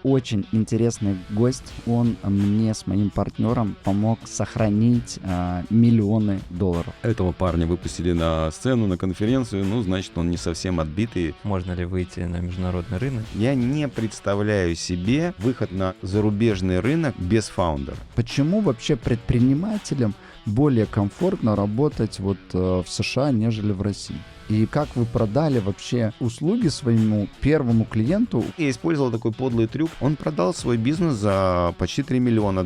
очень интересный гость. Он мне с моим партнером помог сохранить миллионы долларов. Этого парня выпустили на сцену, на конференцию, значит, он не совсем отбитый. Можно ли выйти на международный рынок? Я не представляю себе выход на зарубежный рынок без фаундера. Почему вообще предпринимателям более комфортно работать в США, нежели в России? И как вы продали вообще услуги своему первому клиенту? Я использовал такой подлый трюк. Он продал свой бизнес за почти $3 миллиона.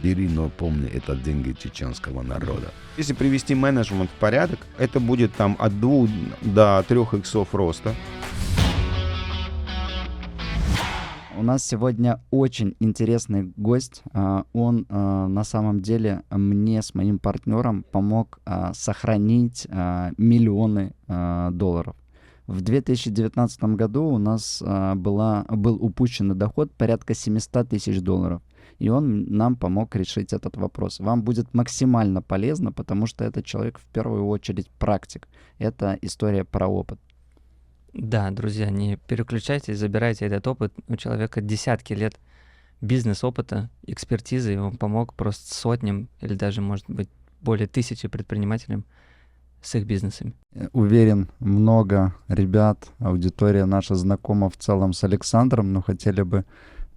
Бери, но помни, это деньги чеченского народа. Если привести менеджмент в порядок, это будет от 2 до 3 иксов роста. У нас сегодня очень интересный гость. Он на самом деле мне с моим партнером помог сохранить миллионы долларов. В 2019 году у нас был упущенный доход порядка $700 тысяч. И он нам помог решить этот вопрос. Вам будет максимально полезно, потому что этот человек в первую очередь практик. Это история про опыт. Да, друзья, не переключайтесь, забирайте этот опыт. У человека десятки лет бизнес-опыта, экспертизы, и он помог просто сотням или даже, может быть, более 1000 предпринимателям с их бизнесами. Уверен, много ребят, аудитория наша знакома в целом с Александром, но хотели бы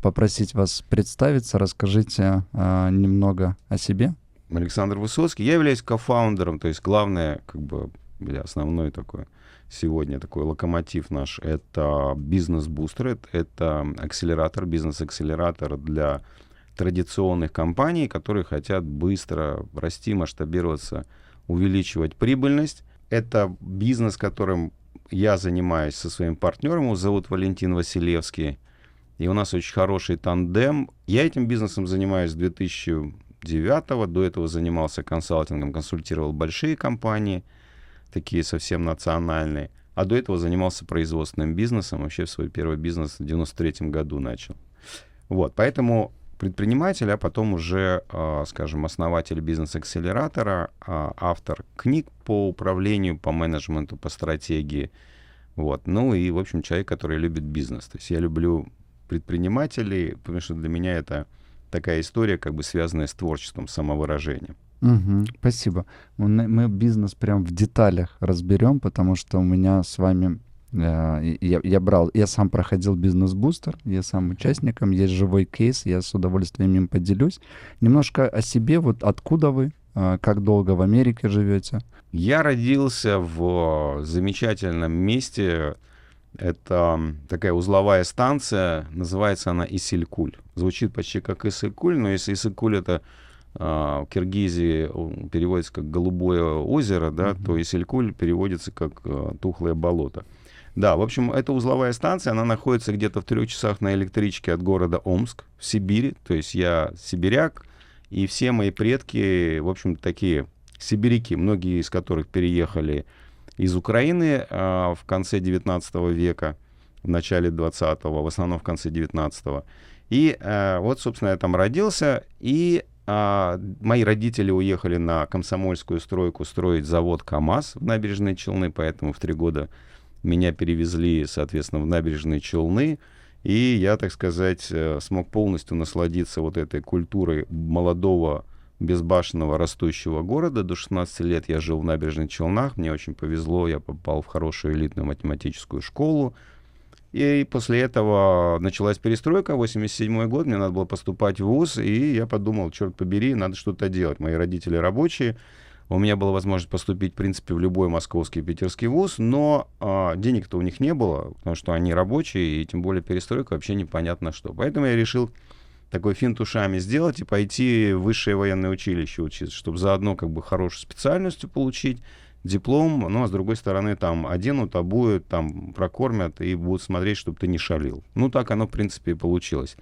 попросить вас представиться, расскажите немного о себе. Александр Высоцкий. Я являюсь кофаундером, то есть главное, основной такой сегодня такой локомотив наш — это бизнес-бустер, это акселератор, бизнес-акселератор для традиционных компаний, которые хотят быстро расти, масштабироваться, увеличивать прибыльность. Это бизнес, которым я занимаюсь со своим партнером, его зовут Валентин Василевский, и у нас очень хороший тандем. Я этим бизнесом занимаюсь с 2009-го, до этого занимался консалтингом, консультировал большие компании, такие совсем национальные. А до этого занимался производственным бизнесом. Вообще свой первый бизнес в 93-м году начал. Поэтому предприниматель, а потом уже, основатель бизнес-акселератора, автор книг по управлению, по менеджменту, по стратегии. И, в общем, человек, который любит бизнес. То есть я люблю предпринимателей, потому что для меня это такая история, связанная с творчеством, самовыражением. Спасибо. Мы бизнес прям в деталях разберем, потому что у меня с вами, я сам проходил бизнес-бустер, я сам участником, есть живой кейс, я с удовольствием им поделюсь. Немножко о себе, откуда вы, как долго в Америке живете? Я родился в замечательном месте, это такая узловая станция, называется она Исилькуль. Звучит почти как Иссык-Куль, но если Иссык-Куль — это в Киргизии переводится как «голубое озеро», то Исилькуль переводится как «тухлое болото». Да, в общем, это узловая станция, она находится где-то в 3 часах на электричке от города Омск в Сибири, то есть я сибиряк, и все мои предки, в общем, такие сибиряки, многие из которых переехали из Украины в конце 19 века, в начале 20-го, в основном в конце 19-го. И собственно, я там родился, и мои родители уехали на Комсомольскую стройку строить завод КАМАЗ в Набережные Челны, поэтому в 3 года меня перевезли, соответственно, в Набережные Челны, и я, так сказать, смог полностью насладиться этой культурой молодого, безбашенного, растущего города. До 16 лет я жил в Набережных Челнах, мне очень повезло, я попал в хорошую элитную математическую школу. И после этого началась перестройка, 87-й год, мне надо было поступать в вуз, и я подумал, черт побери, надо что-то делать. Мои родители рабочие, у меня была возможность поступить, в принципе, в любой московский и питерский вуз, но денег-то у них не было, потому что они рабочие, и тем более перестройка вообще непонятно что. Поэтому я решил такой финт ушами сделать и пойти в высшее военное училище учиться, чтобы заодно хорошую специальность получить, диплом, а с другой стороны, там оденут, обуют, там прокормят и будут смотреть, чтобы ты не шалил. Так оно, в принципе, и получилось.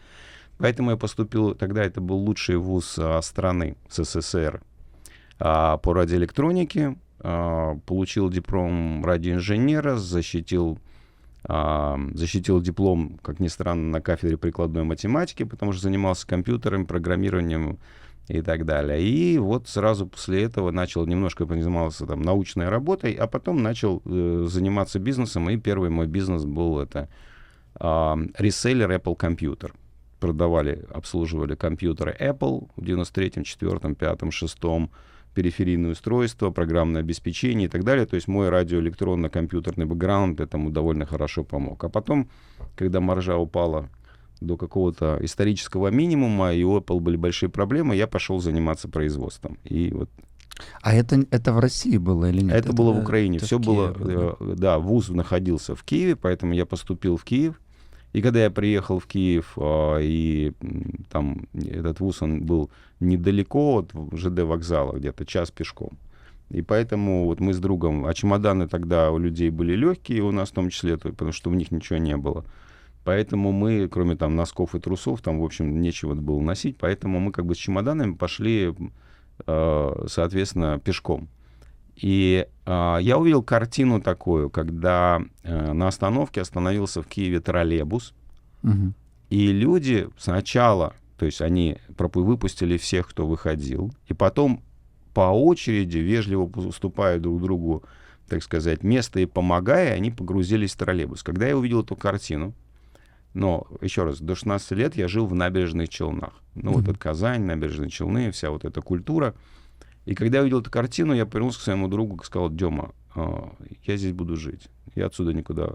Поэтому я поступил, тогда это был лучший вуз страны, СССР, по радиоэлектронике, получил диплом радиоинженера, защитил диплом, как ни странно, на кафедре прикладной математики, потому что занимался компьютером, программированием и так далее. И сразу после этого немножко занимался научной работой, а потом начал заниматься бизнесом, и первый мой бизнес был это реселлер Apple Computer. продавали, обслуживали компьютеры Apple в 93-м, 4-м, 5-м, 6-м, периферийные устройства, программное обеспечение и так далее. То есть мой радиоэлектронно-компьютерный бэкграунд этому довольно хорошо помог. А потом, когда маржа упала до какого-то исторического минимума, и у Apple были большие проблемы, я пошел заниматься производством. И вот А это в России было или нет? это было в Украине. это Все в было, Киеве было. да, вуз находился в Киеве, поэтому я поступил в Киев. И когда я приехал в Киев, и там этот вуз, он был недалеко от ЖД вокзала, где-то час пешком. И поэтому вот мы с другом, а чемоданы тогда у людей были легкие, у нас в том числе, потому что в них ничего не было. Поэтому мы, кроме там носков и трусов, там, в общем, нечего было носить, поэтому мы как бы с чемоданами пошли, соответственно, пешком. И я увидел картину такую, когда на остановке остановился в Киеве троллейбус, Мгм. и люди сначала, то есть они выпустили всех, кто выходил, и потом по очереди, вежливо уступая друг другу, так сказать, место и помогая, они погрузились в троллейбус. Когда я увидел эту картину, но, еще раз, до 16 лет я жил в Набережных Челнах. Ну, вот это Казань, Набережные Челны, вся вот эта культура. И когда я увидел эту картину, я повернулся к своему другу и сказал: Дема, я здесь буду жить. Я отсюда никуда,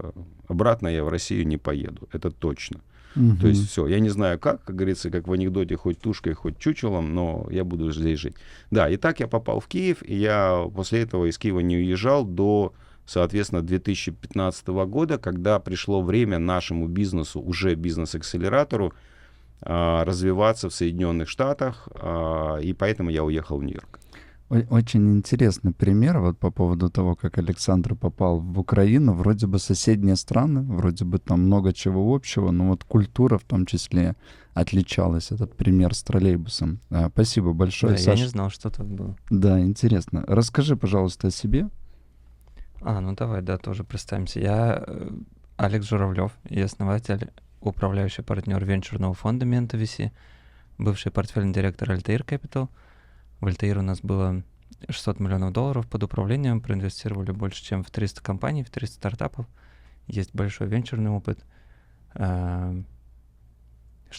обратно я в Россию не поеду, это точно. То есть все, я не знаю как говорится, как в анекдоте, хоть тушкой, хоть чучелом, но я буду здесь жить. Да, и так я попал в Киев, и я после этого из Киева не уезжал до, соответственно, 2015 года, когда пришло время нашему бизнесу, уже бизнес-акселератору, развиваться в Соединенных Штатах, и поэтому я уехал в Нью-Йорк. Очень интересный пример вот по поводу того, как Александр попал в Украину. Вроде бы соседние страны, вроде бы там много чего общего, но вот культура в том числе отличалась. Этот пример с троллейбусом. Спасибо большое, Да, я Саш. не знал, что так было. Да, интересно. Расскажи, пожалуйста, о себе. Ну давай, да, тоже представимся. Я Алекс Журавлев, я основатель, управляющий партнер венчурного фонда Mento VC, бывший портфельный директор Altair Capital. В Altair у нас было $600 миллионов под управлением, проинвестировали больше, чем в 300 компаний, в 300 стартапов. Есть большой венчурный опыт. Что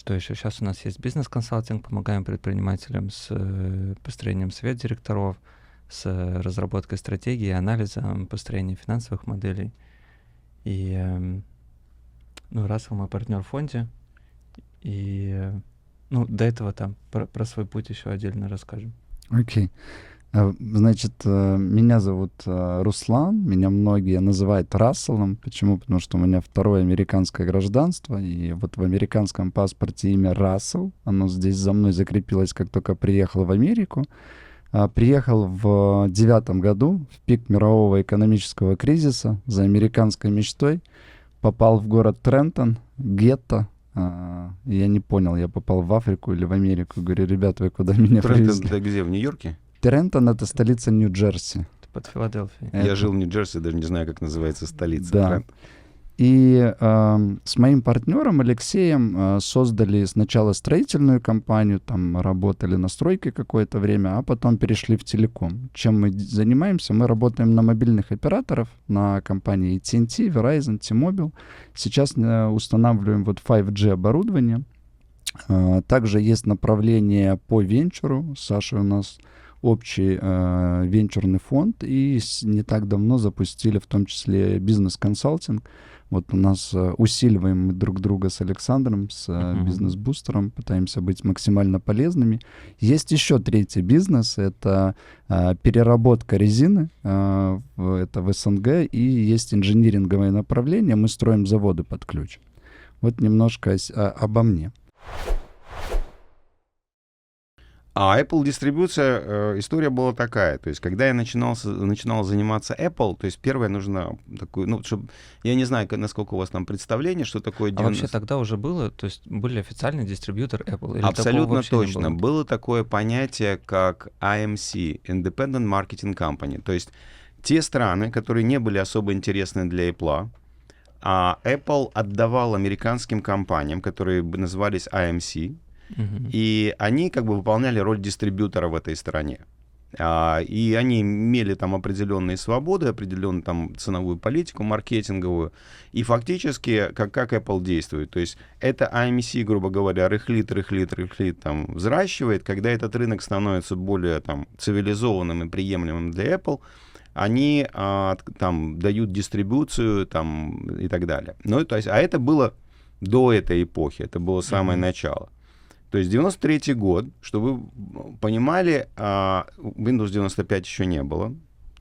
еще? Сейчас у нас есть бизнес-консалтинг, помогаем предпринимателям с построением совет директоров, с разработкой стратегии, анализом, построением финансовых моделей. И, Рассел мой партнер в фонде. И, до этого там про свой путь еще отдельно расскажем. Окей. Значит, меня зовут Руслан, меня многие называют Расселом. Почему? Потому что у меня второе американское гражданство, и вот в американском паспорте имя Рассел, оно здесь за мной закрепилось, как только приехал в Америку. Приехал в 2009 году, в пик мирового экономического кризиса, за американской мечтой, попал в город Трентон, гетто. Я не понял, я попал в Африку или в Америку. Говорю: ребята, вы куда меня Трентон, привезли? это где, в Нью-Йорке? Трентон — это столица Нью-Джерси. Под Филадельфией. Я жил в Нью-Джерси, даже не знаю, как называется столица. Да. Трентон. И с моим партнером Алексеем создали сначала строительную компанию, там работали на стройке какое-то время, а потом перешли в телеком. Чем мы занимаемся? Мы работаем на мобильных операторов, на компании AT&T, Verizon, T-Mobile. Сейчас устанавливаем вот 5G оборудование. Также есть направление по венчуру. С Сашей у нас общий венчурный фонд, и не так давно запустили в том числе бизнес-консалтинг. Вот у нас усиливаем мы друг друга с Александром, с бизнес-бустером, пытаемся быть максимально полезными. Есть еще третий бизнес, это переработка резины, это в СНГ, и есть инжиниринговое направление, мы строим заводы под ключ. Вот немножко обо мне. А Apple дистрибуция, история была такая. То есть, когда я начинал заниматься Apple, то есть, первое нужно такую, чтобы, я не знаю, насколько у вас там представление, что такое... А вообще тогда уже было, то есть, были официальный дистрибьютор Apple? Или абсолютно точно. Было такое понятие, как IMC, Independent Marketing Company. То есть, те страны, которые не были особо интересны для Apple, а Apple отдавал американским компаниям, которые назывались IMC, и они как бы выполняли роль дистрибьютора в этой стране. И они имели там определенные свободы, определенную там ценовую политику маркетинговую. И фактически, как Apple действует. То есть это AMC, грубо говоря, рыхлит, там, взращивает. Когда этот рынок становится более там цивилизованным и приемлемым для Apple, они там дают дистрибуцию там, и так далее. Ну, то есть, а это было до этой эпохи, это было самое начало. То есть 93-й год, чтобы вы понимали, Windows 95 еще не было.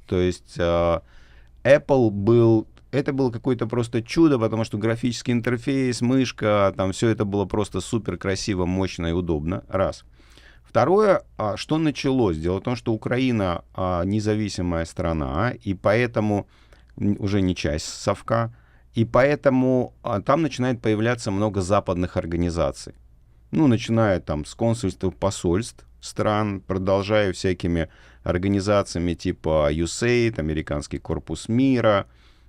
То есть Apple был... Это было какое-то просто чудо, потому что графический интерфейс, мышка, там все это было просто супер красиво, мощно и удобно. Раз. Второе, что началось? Дело в том, что Украина независимая страна, и поэтому уже не часть совка, и поэтому там начинает появляться много западных организаций. Ну, начиная там с консульств, посольств стран, продолжая всякими организациями типа USAID, Американский корпус мира.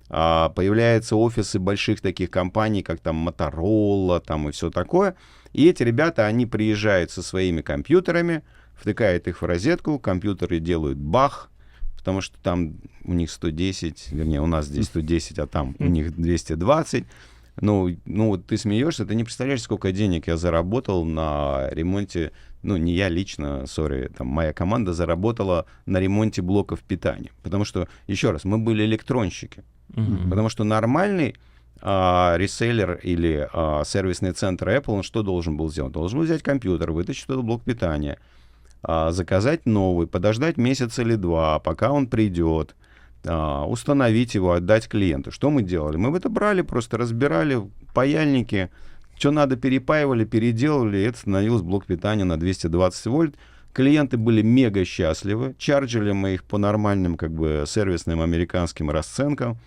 Появляются офисы больших таких компаний, как там Motorola, там и все такое. И эти ребята, они приезжают со своими компьютерами, втыкают их в розетку, компьютеры делают бах, потому что там у них 110, вернее, у нас здесь 110, а там у них 220. Ну, вот ты смеешься, ты не представляешь, сколько денег я заработал на ремонте, ну, не я лично, там моя команда заработала на ремонте блоков питания. Потому что, еще раз, мы были электронщики. Потому что нормальный реселлер или сервисный центр Apple, он что должен был сделать? Должен был взять компьютер, вытащить этот блок питания, заказать новый, подождать месяц или два, пока он придет, установить его, отдать клиенту. Что мы делали? Мы это брали, просто разбирали паяльники, что надо, перепаивали, переделали, и это становилось блок питания на 220 вольт. Клиенты были мега счастливы, чарджили мы их по нормальным как бы сервисным американским расценкам,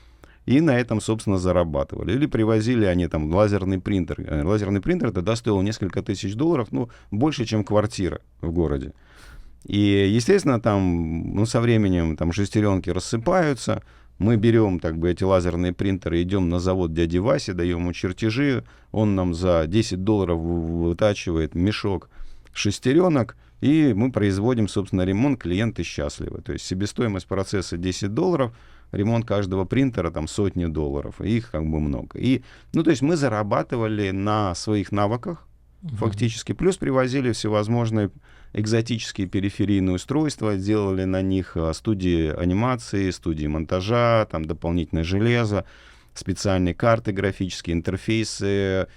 и на этом, собственно, зарабатывали. Или привозили они там лазерный принтер. Лазерный принтер тогда стоил несколько тысяч долларов, ну, больше, чем квартира в городе. И, естественно, там, ну, со временем там шестеренки рассыпаются. Мы берем, так бы, эти лазерные принтеры, идем на завод дяди Васи, даем ему чертежи. Он нам за $10 вытачивает мешок шестеренок, и мы производим, собственно, ремонт, клиенты счастливы. То есть себестоимость процесса $10, ремонт каждого принтера там сотни долларов, и их как бы много. И, ну, то есть мы зарабатывали на своих навыках, фактически, плюс привозили всевозможные экзотические периферийные устройства, делали на них студии анимации, студии монтажа, там дополнительное железо, специальные карты графические, интерфейсы.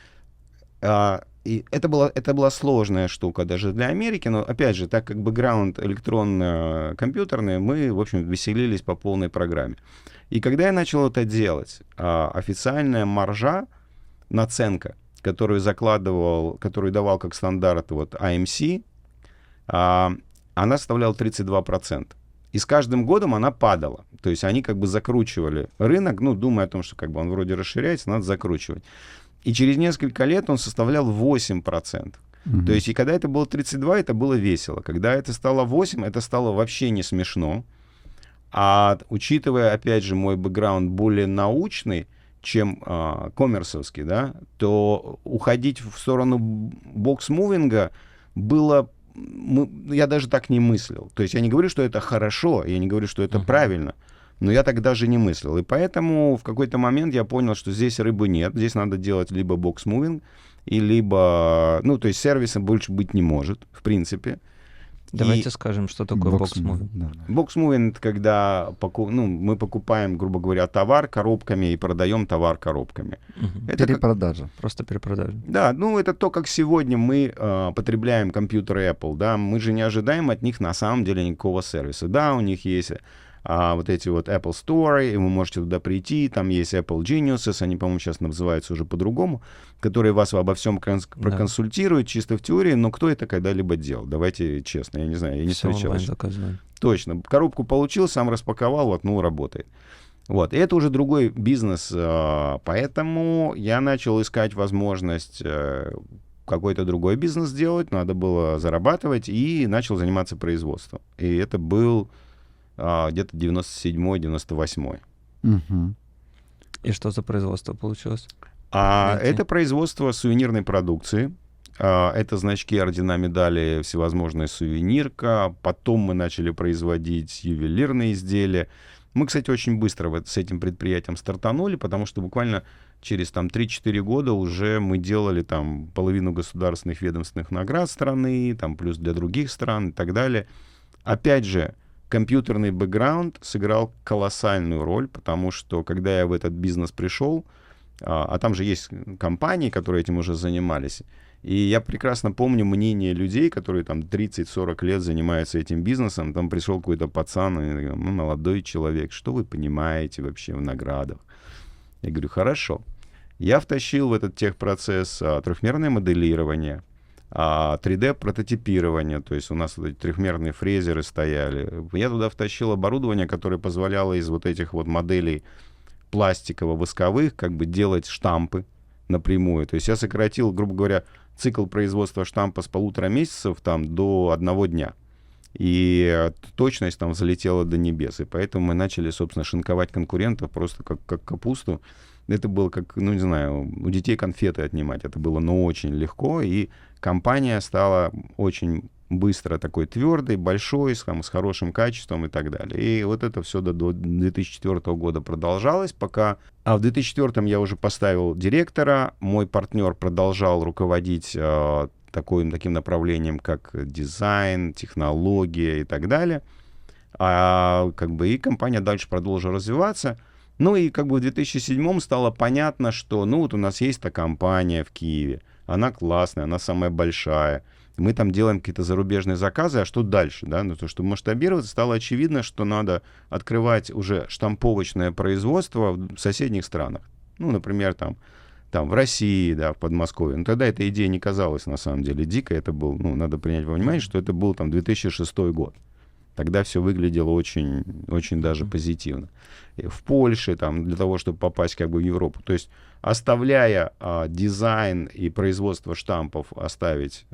И это была сложная штука даже для Америки, но, опять же, так как бэкграунд электронно-компьютерный, мы, в общем, веселились по полной программе. И когда я начал это делать, официальная маржа, наценка, которую давал как стандарт вот AMC, она составляла 32%. И с каждым годом она падала. То есть они как бы закручивали рынок, ну, думая о том, что как бы он вроде расширяется, надо закручивать. И через несколько лет он составлял 8%. То есть и когда это было 32, это было весело. Когда это стало 8, это стало вообще не смешно. А учитывая, опять же, мой бэкграунд более научный, чем коммерсовский, да, то уходить в сторону бокс-мувинга было... я даже так не мыслил. То есть я не говорю, что это хорошо, я не говорю, что это правильно, но я так даже не мыслил. И поэтому в какой-то момент я понял, что здесь рыбы нет, здесь надо делать либо бокс-мувинг, и либо... Ну, то есть сервиса больше быть не может, в принципе. Давайте скажем, что такое бокс-мувинг. Бокс-мувинг — это когда мы покупаем, грубо говоря, товар коробками и продаем товар коробками. Это перепродажа. Просто перепродажа. Да, ну это то, как сегодня мы потребляем компьютеры Apple. Да? Мы же не ожидаем от них на самом деле никакого сервиса. Да, у них есть вот эти вот Apple Store, и вы можете туда прийти, там есть Apple Geniuses, они, по-моему, сейчас называются уже по-другому, которые вас обо всем проконсультируют, чисто в теории, но кто это когда-либо делал? Давайте честно, я не знаю, я не встречал. Точно, коробку получил, сам распаковал, воткнул, работает. Вот, и это уже другой бизнес, поэтому я начал искать возможность какой-то другой бизнес делать, надо было зарабатывать, и начал заниматься производством. И это был... где-то 97-98. И что за производство получилось? Это производство сувенирной продукции. Это значки, ордена, медали, всевозможная сувенирка. Потом мы начали производить ювелирные изделия. Мы, кстати, очень быстро с этим предприятием стартанули, потому что буквально через там 3-4 года уже мы делали там половину государственных ведомственных наград страны, там плюс для других стран и так далее. Опять же, компьютерный бэкграунд сыграл колоссальную роль, потому что когда я в этот бизнес пришел, а там же есть компании, которые этим уже занимались, и я прекрасно помню мнение людей, которые там 30-40 лет занимаются этим бизнесом. Там пришел какой-то пацан, и говорю, ну, молодой человек, что вы понимаете вообще в наградах? Я говорю, хорошо. Я втащил в этот техпроцесс трехмерное моделирование, 3D-прототипирование, то есть у нас вот эти трехмерные фрезеры стояли. Я туда втащил оборудование, которое позволяло из вот этих вот моделей пластиково-восковых как бы делать штампы напрямую. То есть я сократил, грубо говоря, цикл производства штампа с 1,5 месяцев там, до 1 дня. И точность там взлетела до небес. И поэтому мы начали, собственно, шинковать конкурентов просто как капусту. Это было как, ну, не знаю, у детей конфеты отнимать. Это было, ну, очень легко. И компания стала очень быстро такой твердой, большой, с хорошим качеством и так далее. И вот это все до 2004 года продолжалось, пока... А в 2004 я уже поставил директора, мой партнер продолжал руководить таким направлением, как дизайн, технология и так далее. И компания дальше продолжила развиваться. Ну и в 2007 стало понятно, что вот у нас есть та компания в Киеве, она классная, она самая большая. Мы там делаем какие-то зарубежные заказы, а что дальше? Да? То, чтобы масштабироваться, стало очевидно, что надо открывать уже штамповочное производство в соседних странах. Ну, например, там в России, да, в Подмосковье. Но тогда эта идея не казалась на самом деле дикой. Это был, надо принять во внимание, что это был 2006 год. Тогда все выглядело очень, очень даже позитивно. И в Польше, для того, чтобы попасть в Европу. То есть оставляя дизайн и производство штампов оставить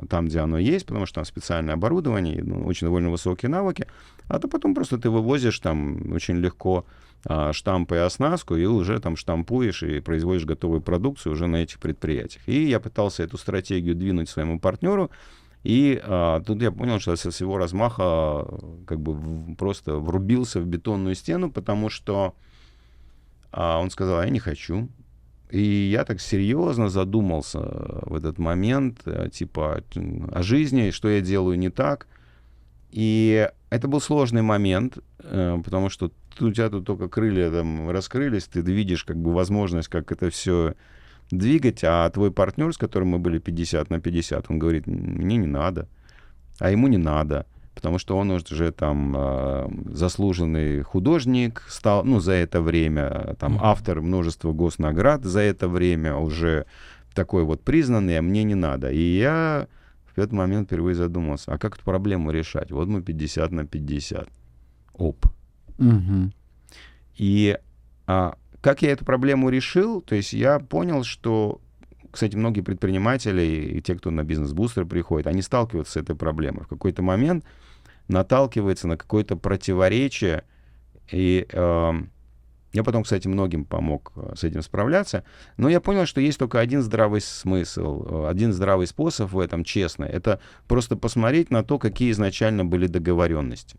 там, где оно есть, потому что там специальное оборудование, очень довольно высокие навыки, а то потом просто ты вывозишь там очень легко штампы и оснастку, и уже там штампуешь и производишь готовую продукцию уже на этих предприятиях. И я пытался эту стратегию двинуть своему партнеру, и тут я понял, что со всего размаха просто врубился в бетонную стену, потому что он сказал, я не хочу. И я так серьезно задумался в этот момент, о жизни, что я делаю не так. И это был сложный момент, потому что у тебя тут только крылья там раскрылись, ты видишь возможность, как это все двигать, а твой партнер, с которым мы были 50/50, он говорит, мне не надо, а ему не надо, потому что он уже заслуженный художник стал, за это время, автор множества госнаград за это время, уже такой вот признанный, а мне не надо. И я в этот момент впервые задумался, а как эту проблему решать? Вот мы 50/50. Оп. Угу. И как я эту проблему решил? То есть я понял, что, кстати, многие предприниматели и те, кто на бизнес-бустер приходит, они сталкиваются с этой проблемой. В какой-то момент наталкивается на какое-то противоречие. И я потом, кстати, многим помог с этим справляться. Но я понял, что есть только один здравый смысл, один здравый способ в этом, честно. Это просто посмотреть на то, какие изначально были договоренности.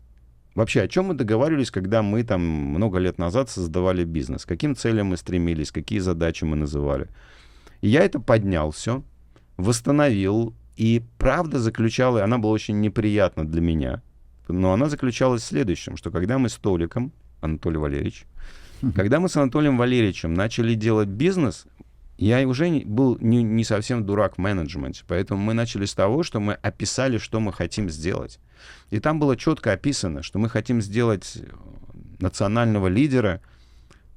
Вообще, о чем мы договаривались, когда мы много лет назад создавали бизнес? К каким целям мы стремились, какие задачи мы называли? И я это поднял все, восстановил. И правда заключала, она была очень неприятна для меня, но она заключалась в следующем, что когда мы с Толиком, Анатолий Валерьевич, когда мы с Анатолием Валерьевичем начали делать бизнес, я уже был не совсем дурак в менеджменте, поэтому мы начали с того, что мы описали, что мы хотим сделать. И там было четко описано, что мы хотим сделать национального лидера,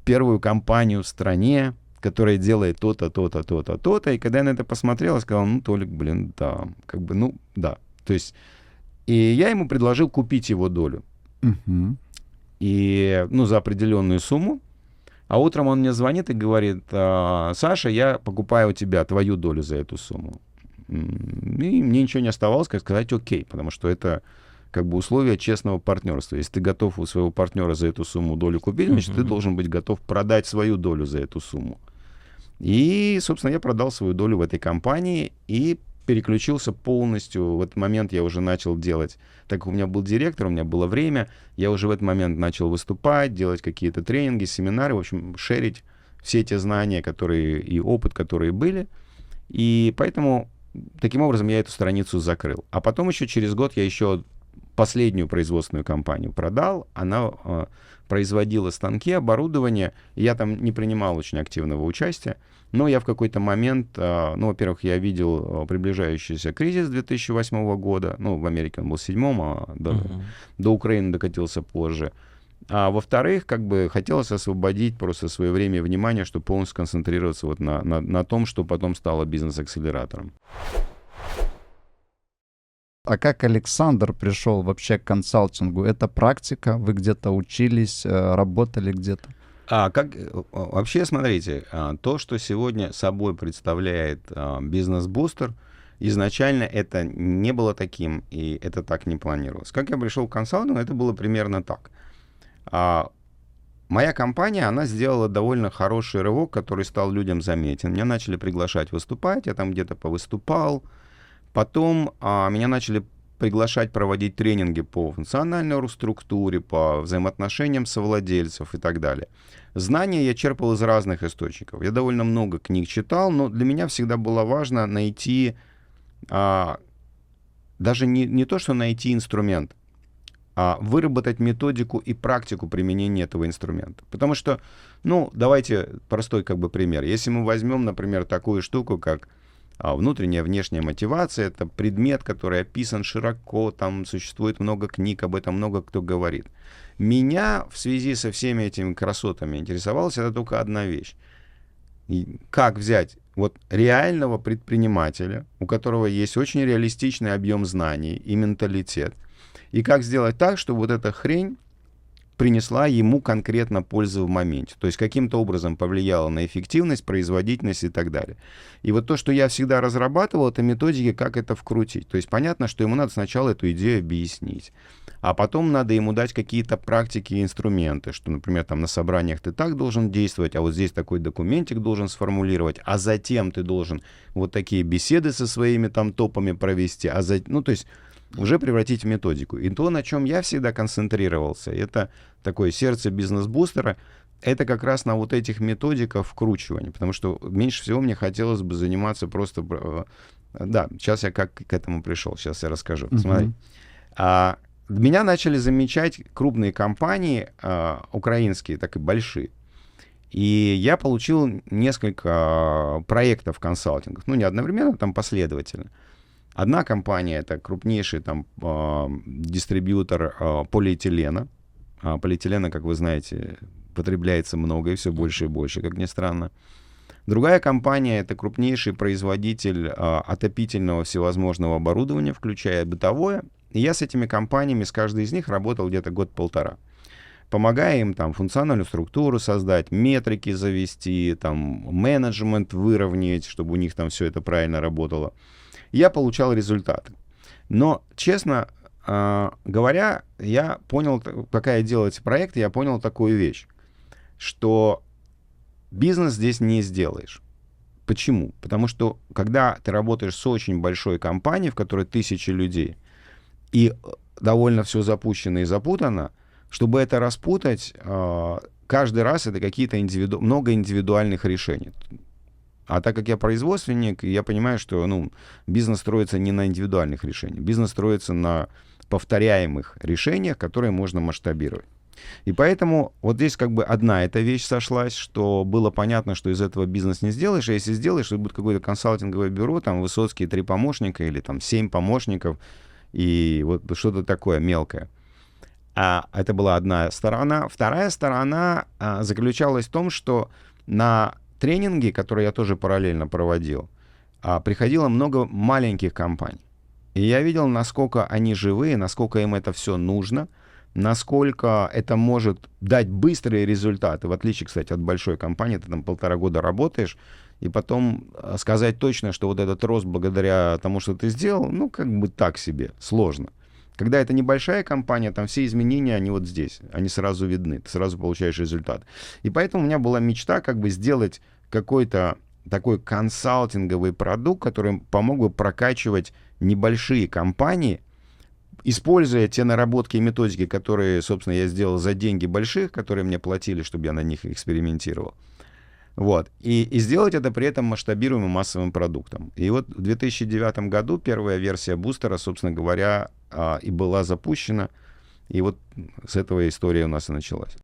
первую компанию в стране, которая делает то-то, то-то, то-то, то-то. И когда я на это посмотрел, я сказал, Толик, да, да. То есть, и я ему предложил купить его долю. Угу. И, за определенную сумму. А утром он мне звонит и говорит, Саша, я покупаю у тебя твою долю за эту сумму. И мне ничего не оставалось, как сказать окей, потому что это условие честного партнерства. Если ты готов у своего партнера за эту сумму долю купить, значит, ты должен быть готов продать свою долю за эту сумму. И, собственно, я продал свою долю в этой компании, и переключился полностью. В этот момент я уже начал делать, так как у меня был директор, у меня было время, я уже в этот момент начал выступать, делать какие-то тренинги, семинары, в общем, шерить все те знания, которые и опыт, которые были. И поэтому таким образом я эту страницу закрыл. А потом еще через год я еще последнюю производственную компанию продал. Она производила станки, оборудование. Я там не принимал очень активного участия. Но я в какой-то момент, ну, во-первых, я видел приближающийся кризис 2008 года. Ну, в Америке он был в 2007, а до Украины докатился позже. А во-вторых, как бы хотелось освободить просто свое время и внимание, чтобы полностью концентрироваться вот на том, что потом стало бизнес-акселератором. А как Александр пришел вообще к консалтингу? Это практика? Вы где-то учились, работали где-то? Вообще, смотрите, то, что сегодня собой представляет бизнес-бустер, изначально это не было таким, и это так не планировалось. Как я пришел к консалтингу, это было примерно так. Моя компания, она сделала довольно хороший рывок, который стал людям заметен. Меня начали приглашать выступать, я там где-то повыступал. Потом меня начали приглашать проводить тренинги по функциональной структуре, по взаимоотношениям совладельцев и так далее. Знания я черпал из разных источников. Я довольно много книг читал, но для меня всегда было важно найти, даже не то, что найти инструмент, а выработать методику и практику применения этого инструмента. Потому что, ну, давайте простой как бы пример. Если мы возьмем, например, такую штуку, как внутренняя, внешняя мотивация, это предмет, который описан широко, там существует много книг, об этом много кто говорит. Меня в связи со всеми этими красотами интересовалась это только одна вещь. Как взять вот реального предпринимателя, у которого есть очень реалистичный объем знаний и менталитет, и как сделать так, чтобы вот эта хрень принесла ему конкретно пользу в моменте. То есть каким-то образом повлияла на эффективность, производительность и так далее. И вот то, что я всегда разрабатывал, это методики, как это вкрутить. То есть понятно, что ему надо сначала эту идею объяснить, а потом надо ему дать какие-то практики и инструменты, что, например, там на собраниях ты так должен действовать, а вот здесь такой документик должен сформулировать, а затем ты должен вот такие беседы со своими там топами провести, ну, то есть уже превратить в методику. И то, на чем я всегда концентрировался, это такое сердце бизнес-бустера, это как раз на вот этих методиках вкручивания, потому что меньше всего мне хотелось бы заниматься просто... Да, сейчас я как к этому пришел, сейчас я расскажу. Смотри. Меня начали замечать крупные компании, украинские, так и большие. И я получил несколько проектов консалтингов, ну, не одновременно, там последовательно. Одна компания — это крупнейший там дистрибьютор полиэтилена. Полиэтилена, как вы знаете, потребляется много и все больше и больше, как ни странно. Другая компания — это крупнейший производитель отопительного всевозможного оборудования, включая бытовое. И я с этими компаниями, с каждой из них работал где-то год-полтора, помогая им там функциональную структуру создать, метрики завести, там менеджмент выровнять, чтобы у них там все это правильно работало. Я получал результаты. Но, честно говоря, я понял, пока я делал эти проекты, я понял такую вещь, что бизнес здесь не сделаешь. Почему? Потому что, когда ты работаешь с очень большой компанией, в которой 1000 людей, и довольно все запущено и запутано, чтобы это распутать, каждый раз это какие-то много индивидуальных решений. А так как я производственник, я понимаю, что бизнес строится не на индивидуальных решениях. Бизнес строится на повторяемых решениях, которые можно масштабировать. И поэтому вот здесь как бы одна эта вещь сошлась, что было понятно, что из этого бизнес не сделаешь, а если сделаешь, то будет какое-то консалтинговое бюро, там Высоцкие 3 помощника или там 7 помощников, и вот что-то такое мелкое. А это была одна сторона. Вторая сторона заключалась в том, что на тренинги, которые я тоже параллельно проводил, приходило много маленьких компаний. И я видел, насколько они живые, насколько им это все нужно, насколько это может дать быстрые результаты, в отличие, кстати, от большой компании, ты там 1,5 года работаешь, и потом сказать точно, что вот этот рост благодаря тому, что ты сделал, как бы так себе, сложно. Когда это небольшая компания, там все изменения, они вот здесь, они сразу видны, ты сразу получаешь результат. И поэтому у меня была мечта как бы сделать какой-то такой консалтинговый продукт, который помог бы прокачивать небольшие компании, используя те наработки и методики, которые, собственно, я сделал за деньги больших, которые мне платили, чтобы я на них экспериментировал. Вот. И сделать это при этом масштабируемым массовым продуктом. И вот в 2009 году первая версия бустера, собственно говоря, и была запущена. И вот с этого история у нас и началась.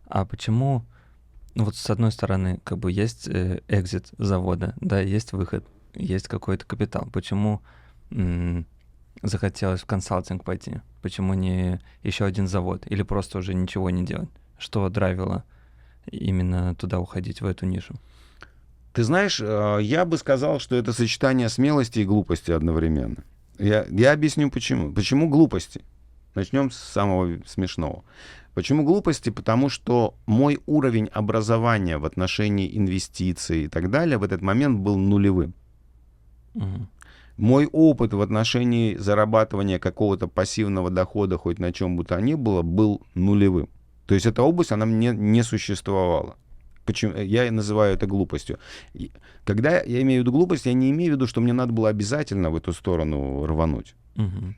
А почему, ну вот с одной стороны, как бы есть экзит завода, да, есть выход, есть какой-то капитал. Почему захотелось в консалтинг пойти? Почему не еще один завод? Или просто уже ничего не делать? Что драйвило именно туда уходить, в эту нишу? Ты знаешь, я бы сказал, что это сочетание смелости и глупости одновременно. Я объясню почему. Почему глупости? Начнем с самого смешного. Почему глупости? Потому что мой уровень образования в отношении инвестиций и так далее в этот момент был нулевым. Угу. Мой опыт в отношении зарабатывания какого-то пассивного дохода, хоть на чем бы то ни было, был нулевым. То есть эта область, она мне не существовала. Почему? Я называю это глупостью. Когда я имею в виду глупость, я не имею в виду, что мне надо было обязательно в эту сторону рвануть. Угу.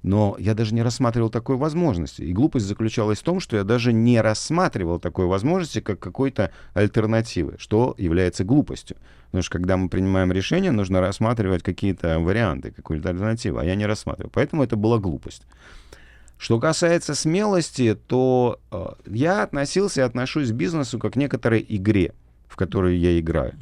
Но я даже не рассматривал такой возможности. И глупость заключалась в том, что я даже не рассматривал такой возможности, как какой-то альтернативы, что является глупостью. Потому что когда мы принимаем решение, нужно рассматривать какие-то варианты, какую-то альтернативу, а я не рассматривал. Поэтому это была глупость. Что касается смелости, то я относился и отношусь к бизнесу как к некоторой игре, в которую я играю.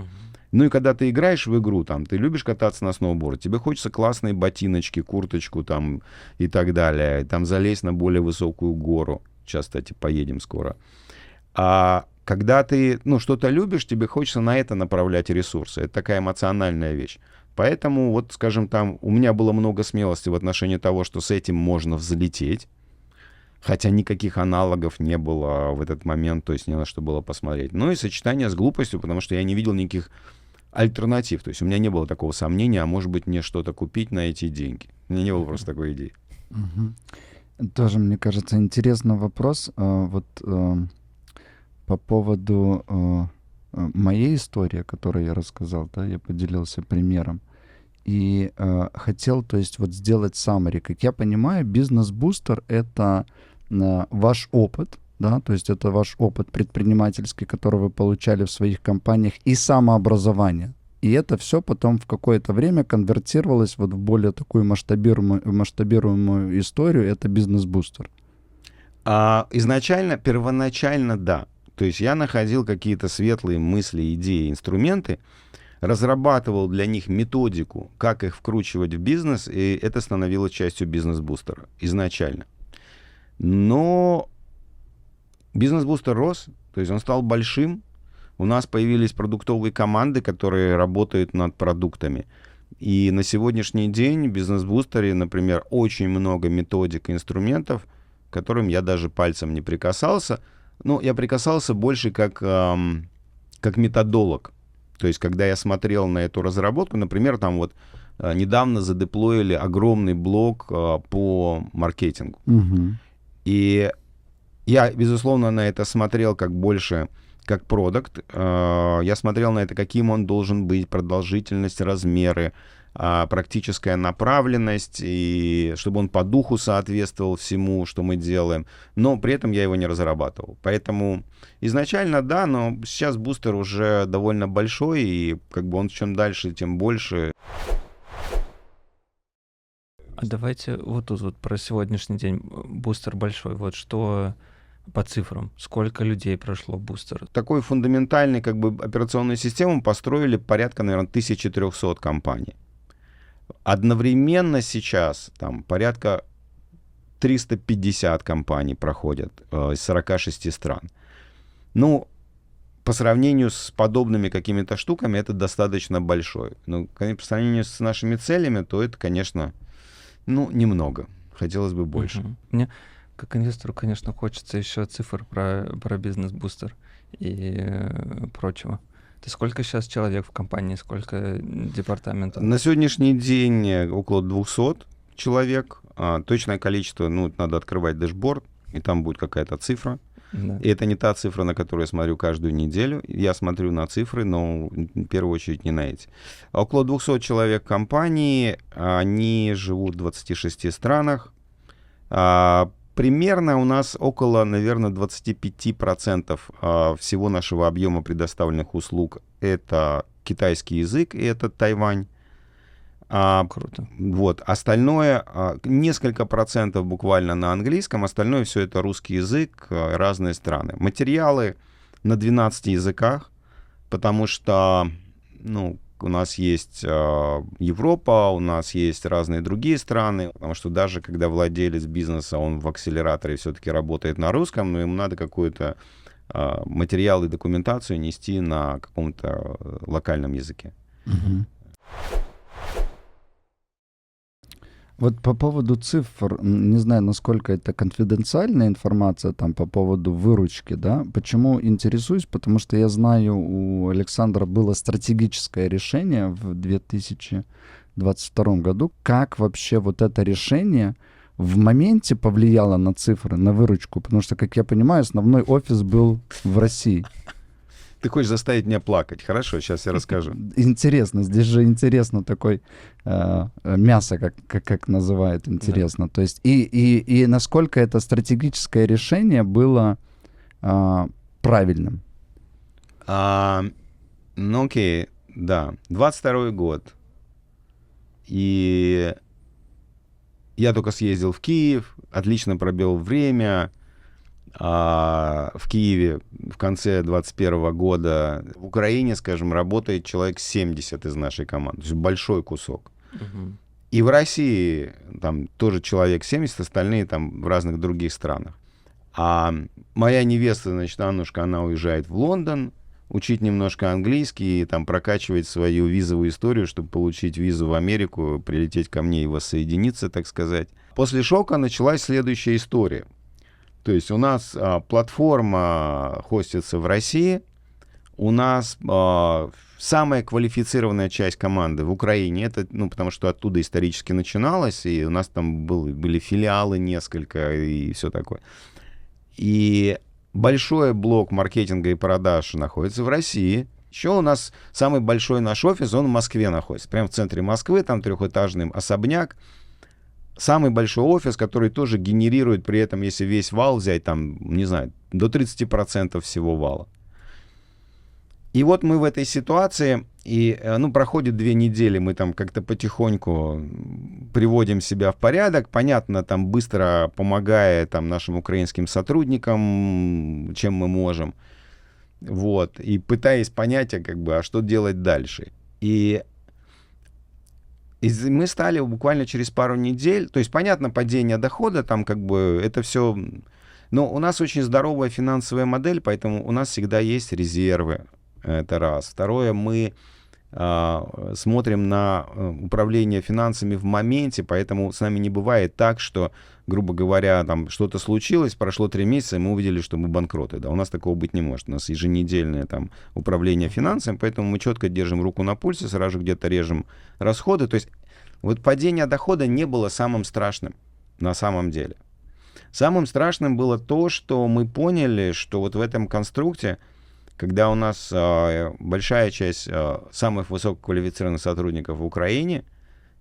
Ну и когда ты играешь в игру, там, ты любишь кататься на сноуборде, тебе хочется классные ботиночки, курточку там, и так далее, там залезть на более высокую гору. Сейчас, кстати, поедем скоро. А когда ты что-то любишь, тебе хочется на это направлять ресурсы. Это такая эмоциональная вещь. Поэтому, вот, скажем, там, у меня было много смелости в отношении того, что с этим можно взлететь. Хотя никаких аналогов не было в этот момент, то есть не на что было посмотреть. Ну и сочетание с глупостью, потому что я не видел никаких альтернатив. То есть у меня не было такого сомнения, а может быть мне что-то купить на эти деньги. У меня не было просто такой идеи. Тоже, мне кажется, интересный вопрос. По поводу моей истории, которую я рассказал, да, я поделился примером. И хотел, то есть, вот сделать summary. Как я понимаю, бизнес-бустер — это ваш опыт, да, то есть это ваш опыт предпринимательский, который вы получали в своих компаниях, и самообразование. И это все потом в какое-то время конвертировалось вот в более такую масштабируемую историю. Это бизнес-бустер. Изначально, первоначально, да. То есть я находил какие-то светлые мысли, идеи, инструменты, разрабатывал для них методику, как их вкручивать в бизнес, и это становилось частью бизнес-бустера изначально. Но бизнес-бустер рос, то есть он стал большим. У нас появились продуктовые команды, которые работают над продуктами. И на сегодняшний день в бизнес-бустере, например, очень много методик и инструментов, к которым я даже пальцем не прикасался. Ну, я прикасался больше как методолог. То есть, когда я смотрел на эту разработку, например, там вот недавно задеплоили огромный блок по маркетингу. Угу. И я, безусловно, на это смотрел как больше как продукт. Я смотрел на это, каким он должен быть, продолжительность, размеры, практическая направленность, и чтобы он по духу соответствовал всему, что мы делаем. Но при этом я его не разрабатывал. Поэтому изначально да, но сейчас бустер уже довольно большой, и как бы он чем дальше, тем больше. А давайте вот тут вот про сегодняшний день. Бустер большой. Вот что по цифрам? Сколько людей прошло бустер? Такой фундаментальный как бы операционную систему построили порядка, наверное, 1300 компаний. Одновременно сейчас там порядка 350 компаний проходят из 46 стран. Ну, по сравнению с подобными какими-то штуками, это достаточно большой. Но по сравнению с нашими целями, то это, конечно, немного. Хотелось бы больше. Угу. Мне, как инвестору, конечно, хочется еще цифр про бизнес-бустер и прочего. То сколько сейчас человек в компании, сколько департаментов? На сегодняшний день около 200 человек. Точное количество, надо открывать дэшборд, и там будет какая-то цифра. Да. И это не та цифра, на которую я смотрю каждую неделю. Я смотрю на цифры, но в первую очередь не на эти. Около 200 человек в компании, они живут в 26 странах. Примерно у нас около, наверное, 25% всего нашего объема предоставленных услуг — это китайский язык, и это Тайвань. Круто. Вот. Остальное, несколько процентов буквально на английском, остальное все это русский язык, разные страны. Материалы на 12 языках, потому что, ну, у нас есть Европа, у нас есть разные другие страны, потому что даже когда владелец бизнеса, он в акселераторе все-таки работает на русском, но ему надо какой-то материал и документацию нести на каком-то локальном языке. Мгм. Вот по поводу цифр, не знаю, насколько это конфиденциальная информация там по поводу выручки, да? Почему интересуюсь? Потому что я знаю, у Александра было стратегическое решение в 2022 году. Как вообще вот это решение в моменте повлияло на цифры, на выручку? Потому что, как я понимаю, основной офис был в России. Ты хочешь заставить меня плакать? Хорошо, сейчас я расскажу. Интересно, здесь же интересно такой мясо, как называют, интересно. То есть и насколько это стратегическое решение было правильным? Ну окей, да. 22 год. И я только съездил в Киев, отлично пробил время. В Киеве в конце 2021 года, в Украине, скажем, работает человек 70 из нашей команды. То есть большой кусок. Мгм. И в России там тоже человек 70, остальные там в разных других странах. А моя невеста, значит, Аннушка, она уезжает в Лондон, учить немножко английский и там прокачивать свою визовую историю, чтобы получить визу в Америку, прилететь ко мне и воссоединиться, так сказать. После шока началась следующая история. То есть у нас платформа хостится в России, у нас самая квалифицированная часть команды в Украине, это, ну, потому что оттуда исторически начиналось, и у нас там были филиалы несколько и все такое. И большой блок маркетинга и продаж находится в России. Еще у нас самый большой наш офис, он в Москве находится, прямо в центре Москвы, там трехэтажный особняк. Самый большой офис, который тоже генерирует при этом, если весь вал взять, там, не знаю, до 30% всего вала. И вот мы в этой ситуации, и, ну, проходит 2 недели, мы там как-то потихоньку приводим себя в порядок, понятно, там быстро помогая там нашим украинским сотрудникам, чем мы можем, вот, и пытаясь понять, как бы, а что делать дальше. И мы стали буквально через пару недель, то есть, понятно, падение дохода, там как бы это все... Но у нас очень здоровая финансовая модель, поэтому у нас всегда есть резервы. Это раз. Второе, мы смотрим на управление финансами в моменте, поэтому с нами не бывает так, что, грубо говоря, там что-то случилось, прошло 3 месяца, и мы увидели, что мы банкроты. Да, у нас такого быть не может. У нас еженедельное там управление финансами, поэтому мы четко держим руку на пульсе, сразу же где-то режем расходы. То есть вот падение дохода не было самым страшным на самом деле. Самым страшным было то, что мы поняли, что вот в этом конструкте, когда у нас большая часть самых высококвалифицированных сотрудников в Украине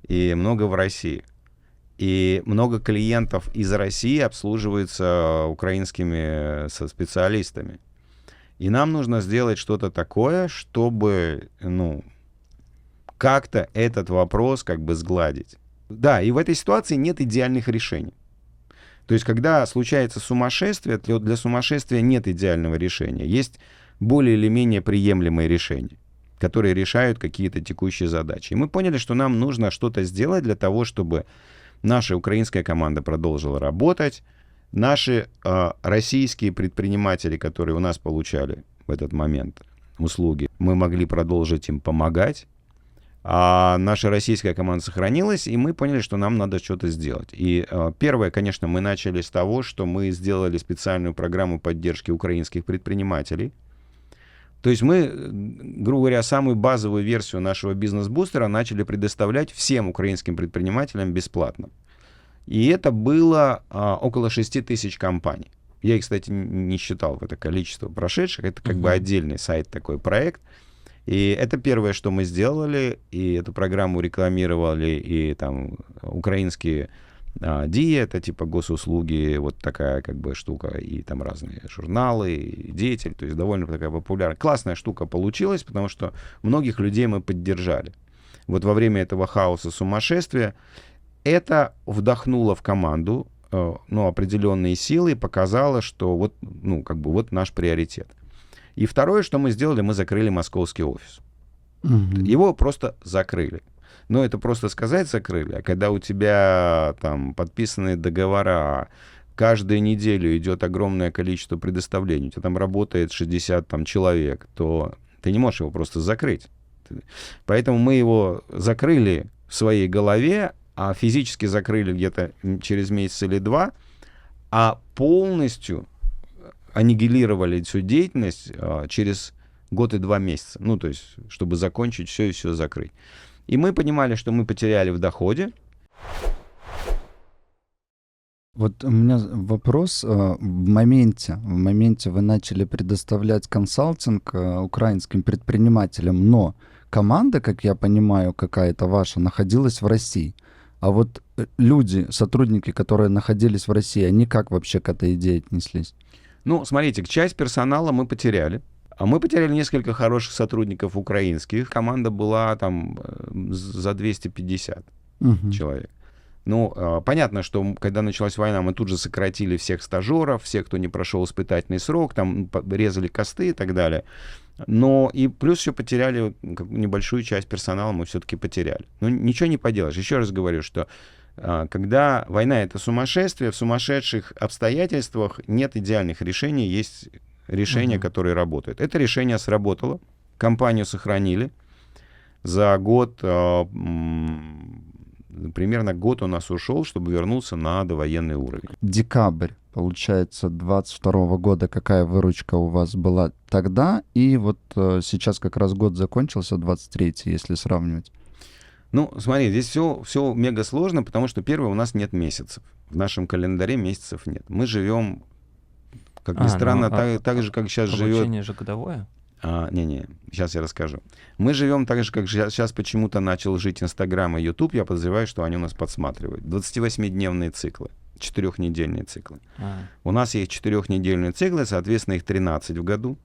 и много в России, и много клиентов из России обслуживается украинскими специалистами. И нам нужно сделать что-то такое, чтобы, ну, как-то этот вопрос как бы сгладить. Да, и в этой ситуации нет идеальных решений. То есть, когда случается сумасшествие, для сумасшествия нет идеального решения. Есть более или менее приемлемые решения, которые решают какие-то текущие задачи. И мы поняли, что нам нужно что-то сделать для того, чтобы наша украинская команда продолжила работать, наши российские предприниматели, которые у нас получали в этот момент услуги, мы могли продолжить им помогать, а наша российская команда сохранилась, и мы поняли, что нам надо что-то сделать. И первое, конечно, мы начали с того, что мы сделали специальную программу поддержки украинских предпринимателей. То есть мы, грубо говоря, самую базовую версию нашего бизнес-бустера начали предоставлять всем украинским предпринимателям бесплатно. И это было около 6 тысяч компаний. Я их, кстати, не считал в это количество прошедших. Это как бы отдельный сайт, такой проект. И это первое, что мы сделали. И эту программу рекламировали и там украинские ДИИ, это типа госуслуги, вот такая как бы штука. И там разные журналы, и деятели. То есть довольно такая популярная. Классная штука получилась, потому что многих людей мы поддержали. Вот во время этого хаоса, сумасшествия это вдохнуло в команду определенные силы и показало, что вот, как бы вот наш приоритет. И второе, что мы сделали, мы закрыли московский офис. Его просто закрыли. Но это просто сказать закрыли, а когда у тебя там подписанные договора, каждую неделю идет огромное количество предоставлений, у тебя там работает 60 человек, то ты не можешь его просто закрыть. Поэтому мы его закрыли в своей голове, а физически закрыли где-то через месяц или два, а полностью аннигилировали всю деятельность через год и 2 месяца. То есть, чтобы закончить все и все закрыть. И мы понимали, что мы потеряли в доходе. Вот у меня вопрос. В моменте вы начали предоставлять консалтинг украинским предпринимателям, но команда, как я понимаю, какая-то ваша, находилась в России. А вот люди, сотрудники, которые находились в России, они как вообще к этой идее отнеслись? Смотрите, часть персонала мы потеряли. А мы потеряли несколько хороших сотрудников украинских. Команда была там за 250 человек. Понятно, что когда началась война, мы тут же сократили всех стажеров, всех, кто не прошел испытательный срок, там резали косты и так далее. Но и плюс еще потеряли небольшую часть персонала, мы все-таки потеряли. Ничего не поделаешь. Еще раз говорю, что когда война — это сумасшествие, в сумасшедших обстоятельствах нет идеальных решений, есть решения, которые работают. Это решение сработало, компанию сохранили. За год, примерно год у нас ушел, чтобы вернуться на довоенный уровень. Декабрь, получается, 22 года, какая выручка у вас была тогда, и вот сейчас как раз год закончился, 23-й, если сравнивать. Смотри, здесь все мега сложно, потому что, первое, у нас нет месяцев. В нашем календаре месяцев нет. Мы живем, как ни странно, так же, как сейчас живет... Обучение же годовое? Не, сейчас я расскажу. Мы живем так же, как сейчас почему-то начал жить Инстаграм и Ютуб. Я подозреваю, что они у нас подсматривают. 28-дневные циклы, 4-недельные циклы. У нас есть 4-недельные циклы, соответственно, их 13 в году,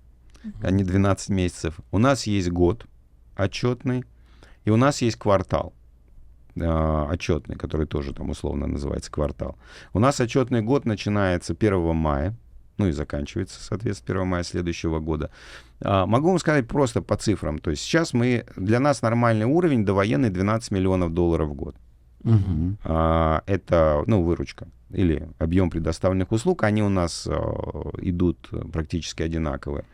а не 12 месяцев. У нас есть год отчетный, и у нас есть квартал отчетный, который тоже там условно называется квартал. У нас отчетный год начинается 1 мая, и заканчивается, соответственно, 1 мая следующего года. Могу вам сказать просто по цифрам. То есть сейчас для нас нормальный уровень довоенный $12 миллионов в год. Это, выручка или объем предоставленных услуг, они у нас идут практически одинаковые.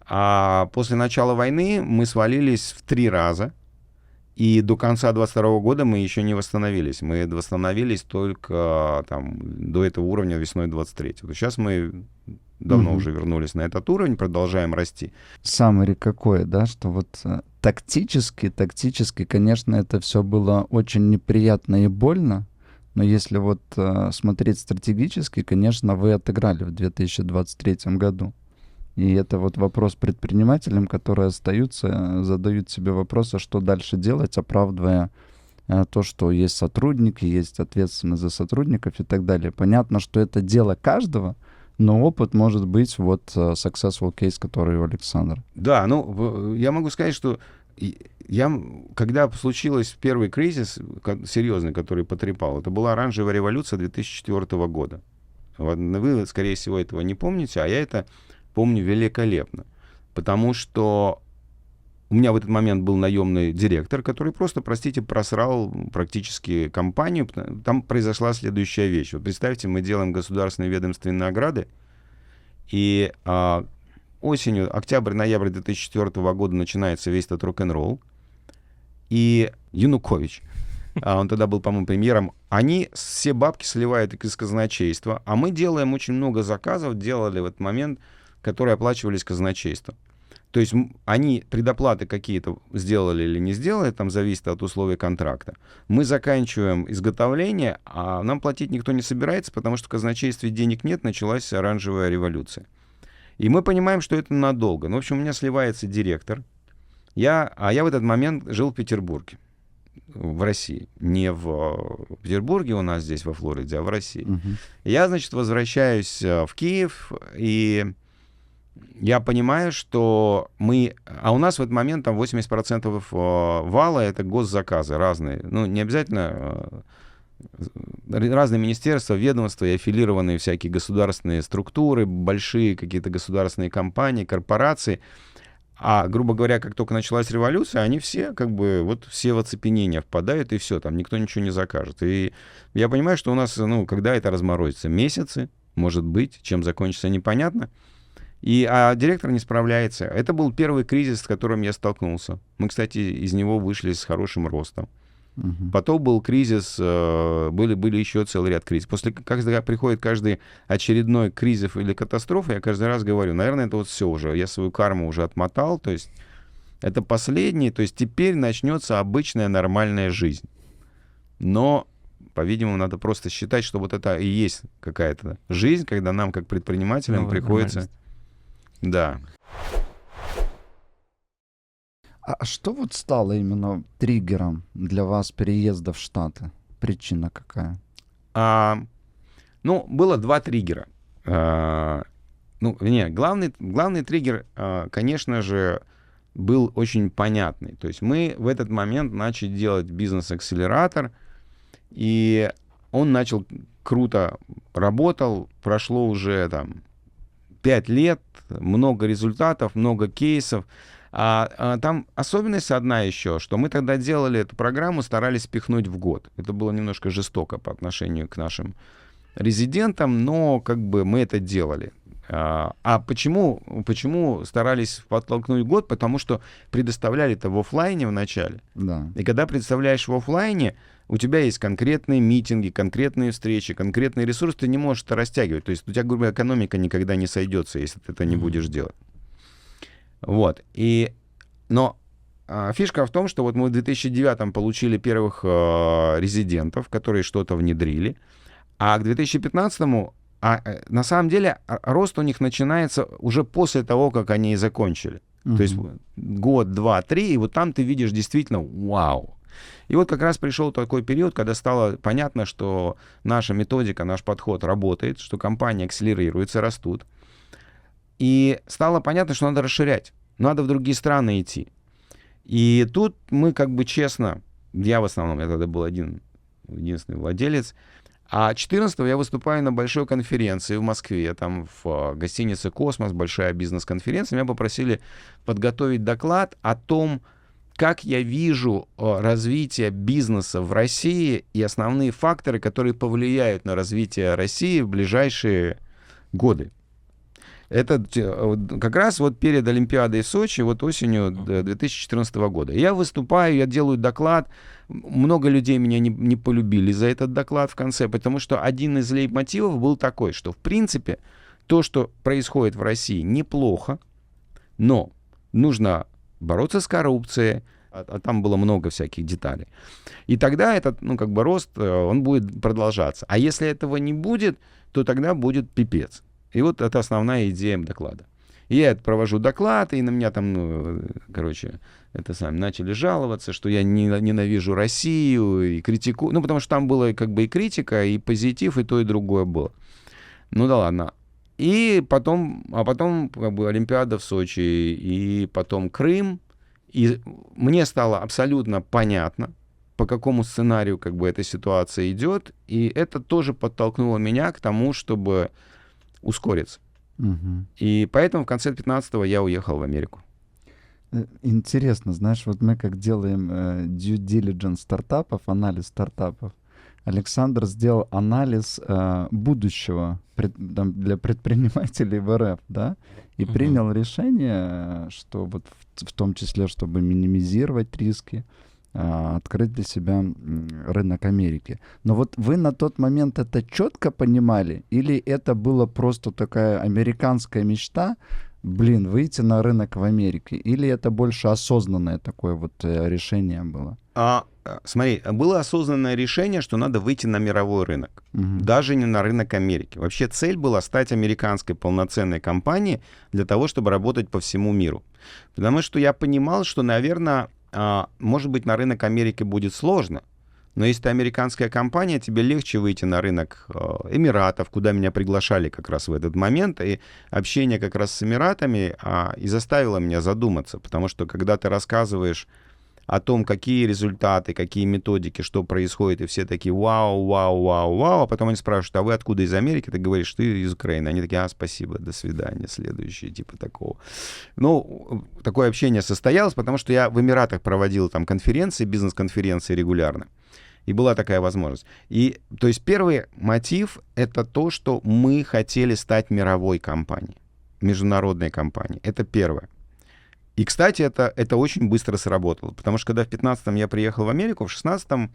А после начала войны мы свалились в 3 раза. И до конца 2022 года мы еще не восстановились. Мы восстановились только до этого уровня весной 23-го. Сейчас мы давно уже вернулись на этот уровень, продолжаем расти. Summary какое, да, что вот тактически, конечно, это все было очень неприятно и больно, но если вот смотреть стратегически, конечно, вы отыграли в 2023 году. И это вот вопрос предпринимателям, которые остаются, задают себе вопрос, а что дальше делать, оправдывая то, что есть сотрудники, есть ответственность за сотрудников и так далее. Понятно, что это дело каждого, но опыт может быть вот successful case, который у Александра. Да, я могу сказать, что когда случился первый кризис, серьезный, который потрепал, это была оранжевая революция 2004 года. Вы, скорее всего, этого не помните, а я это помню великолепно, потому что у меня в этот момент был наемный директор, который просто, просрал практически компанию. Там произошла следующая вещь. Вот представьте, мы делаем государственные ведомственные награды, и осенью, октябрь-ноябрь 2004 года начинается весь этот рок-н-ролл, и Янукович, он тогда был, по-моему, премьером, они все бабки сливают из казначейства, а мы делаем очень много заказов, делали в этот момент, которые оплачивались казначейством. То есть они предоплаты какие-то сделали или не сделали, там зависит от условий контракта. Мы заканчиваем изготовление, а нам платить никто не собирается, потому что в казначействе денег нет, началась оранжевая революция. И мы понимаем, что это надолго. Ну, в общем, у меня сливается директор. Я в этот момент жил в Петербурге, в России. Не в Петербурге у нас здесь, во Флориде, а в России. Я, значит, возвращаюсь в Киев, и я понимаю, что А у нас в этот момент там 80% вала — это госзаказы разные. Ну, не обязательно разные министерства, ведомства и аффилированные всякие государственные структуры, большие какие-то государственные компании, корпорации. А, грубо говоря, как только началась революция, они все все в оцепенение впадают, и все, там никто ничего не закажет. И я понимаю, что у нас, когда это разморозится? Месяцы, может быть, чем закончится, непонятно. А директор не справляется. Это был первый кризис, с которым я столкнулся. Мы, кстати, из него вышли с хорошим ростом. Потом был кризис, были еще целый ряд кризисов. Когда приходит каждый очередной кризис или катастрофа, я каждый раз говорю, наверное, это вот все уже, я свою карму уже отмотал, то есть это последний, то есть теперь начнется обычная нормальная жизнь. Но, по-видимому, надо просто считать, что вот это и есть какая-то жизнь, когда нам, как предпринимателям, приходится... Да. А что вот стало именно триггером для вас переезда в Штаты? Причина какая? Было два триггера. Главный триггер, конечно же, был очень понятный. То есть мы в этот момент начали делать бизнес-акселератор, и он начал круто работал, прошло уже 5 лет, много результатов, много кейсов. Там особенность одна еще, что мы тогда делали эту программу, старались впихнуть в год. Это было немножко жестоко по отношению к нашим резидентам, но мы это делали. Почему старались подтолкнуть год? Потому что предоставляли это в офлайне в начале. Да. И когда представляешь в офлайне, у тебя есть конкретные митинги, конкретные встречи, конкретный ресурс, ты не можешь это растягивать. То есть у тебя, грубо говоря, экономика никогда не сойдется, если ты это не будешь делать. Вот. Но фишка в том, что вот мы в 2009 получили первых резидентов, которые что-то внедрили, а к 2015 на самом деле рост у них начинается уже после того, как они и закончили. То есть год, два, три, и вот там ты видишь действительно вау. И вот как раз пришел такой период, когда стало понятно, что наша методика, наш подход работает, что компании акселерируются, растут. И стало понятно, что надо расширять, надо в другие страны идти. И тут мы честно, я в основном, я тогда был единственный владелец, а 14-го я выступаю на большой конференции в Москве, там в гостинице «Космос», большая бизнес-конференция. Меня попросили подготовить доклад о том, как я вижу развитие бизнеса в России и основные факторы, которые повлияют на развитие России в ближайшие годы. Это как раз вот перед Олимпиадой в Сочи, вот осенью 2014 года. Я выступаю, я делаю доклад. Много людей меня не полюбили за этот доклад в конце, потому что один из лейтмотивов был такой, что в принципе то, что происходит в России, неплохо, но нужно бороться с коррупцией, а там было много всяких деталей. И тогда этот, рост, он будет продолжаться. А если этого не будет, то тогда будет пипец. И вот это основная идея доклада. И я провожу доклад, и на меня там, начали жаловаться, что я ненавижу Россию и критикую. Потому что там было и критика, и позитив, и то, и другое было. Ну да ладно. И потом Олимпиада в Сочи, и потом Крым. И мне стало абсолютно понятно, по какому сценарию эта ситуация идет. И это тоже подтолкнуло меня к тому, чтобы ускориться. И поэтому в конце 15-го я уехал в Америку. Интересно, знаешь, вот мы как делаем due diligence стартапов, анализ стартапов, Александр сделал анализ будущего для предпринимателей в РФ, да, и принял решение, что вот в том числе, чтобы минимизировать риски, открыть для себя рынок Америки. Но вот вы на тот момент это четко понимали, или это была просто такая американская мечта, выйти на рынок в Америке? Или это больше осознанное такое вот решение было? Смотри, было осознанное решение, что надо выйти на мировой рынок. Даже не на рынок Америки. Вообще цель была стать американской полноценной компанией для того, чтобы работать по всему миру. Потому что я понимал, что, наверное, может быть, на рынок Америки будет сложно. Но если ты американская компания, тебе легче выйти на рынок Эмиратов, куда меня приглашали как раз в этот момент. И общение как раз с Эмиратами и заставило меня задуматься. Потому что когда ты рассказываешь о том, какие результаты, какие методики, что происходит, и все такие вау, вау, вау, вау, а потом они спрашивают, а вы откуда из Америки? Ты говоришь, ты из Украины. Они такие, спасибо, до свидания, следующий, типа такого. Ну, такое общение состоялось, потому что я в Эмиратах проводил там конференции, бизнес-конференции регулярно. И была такая возможность. И, то есть, первый мотив — это то, что мы хотели стать мировой компанией, международной компанией. Это первое. И, кстати, это очень быстро сработало, потому что когда в 15-м я приехал в Америку, в 16-м,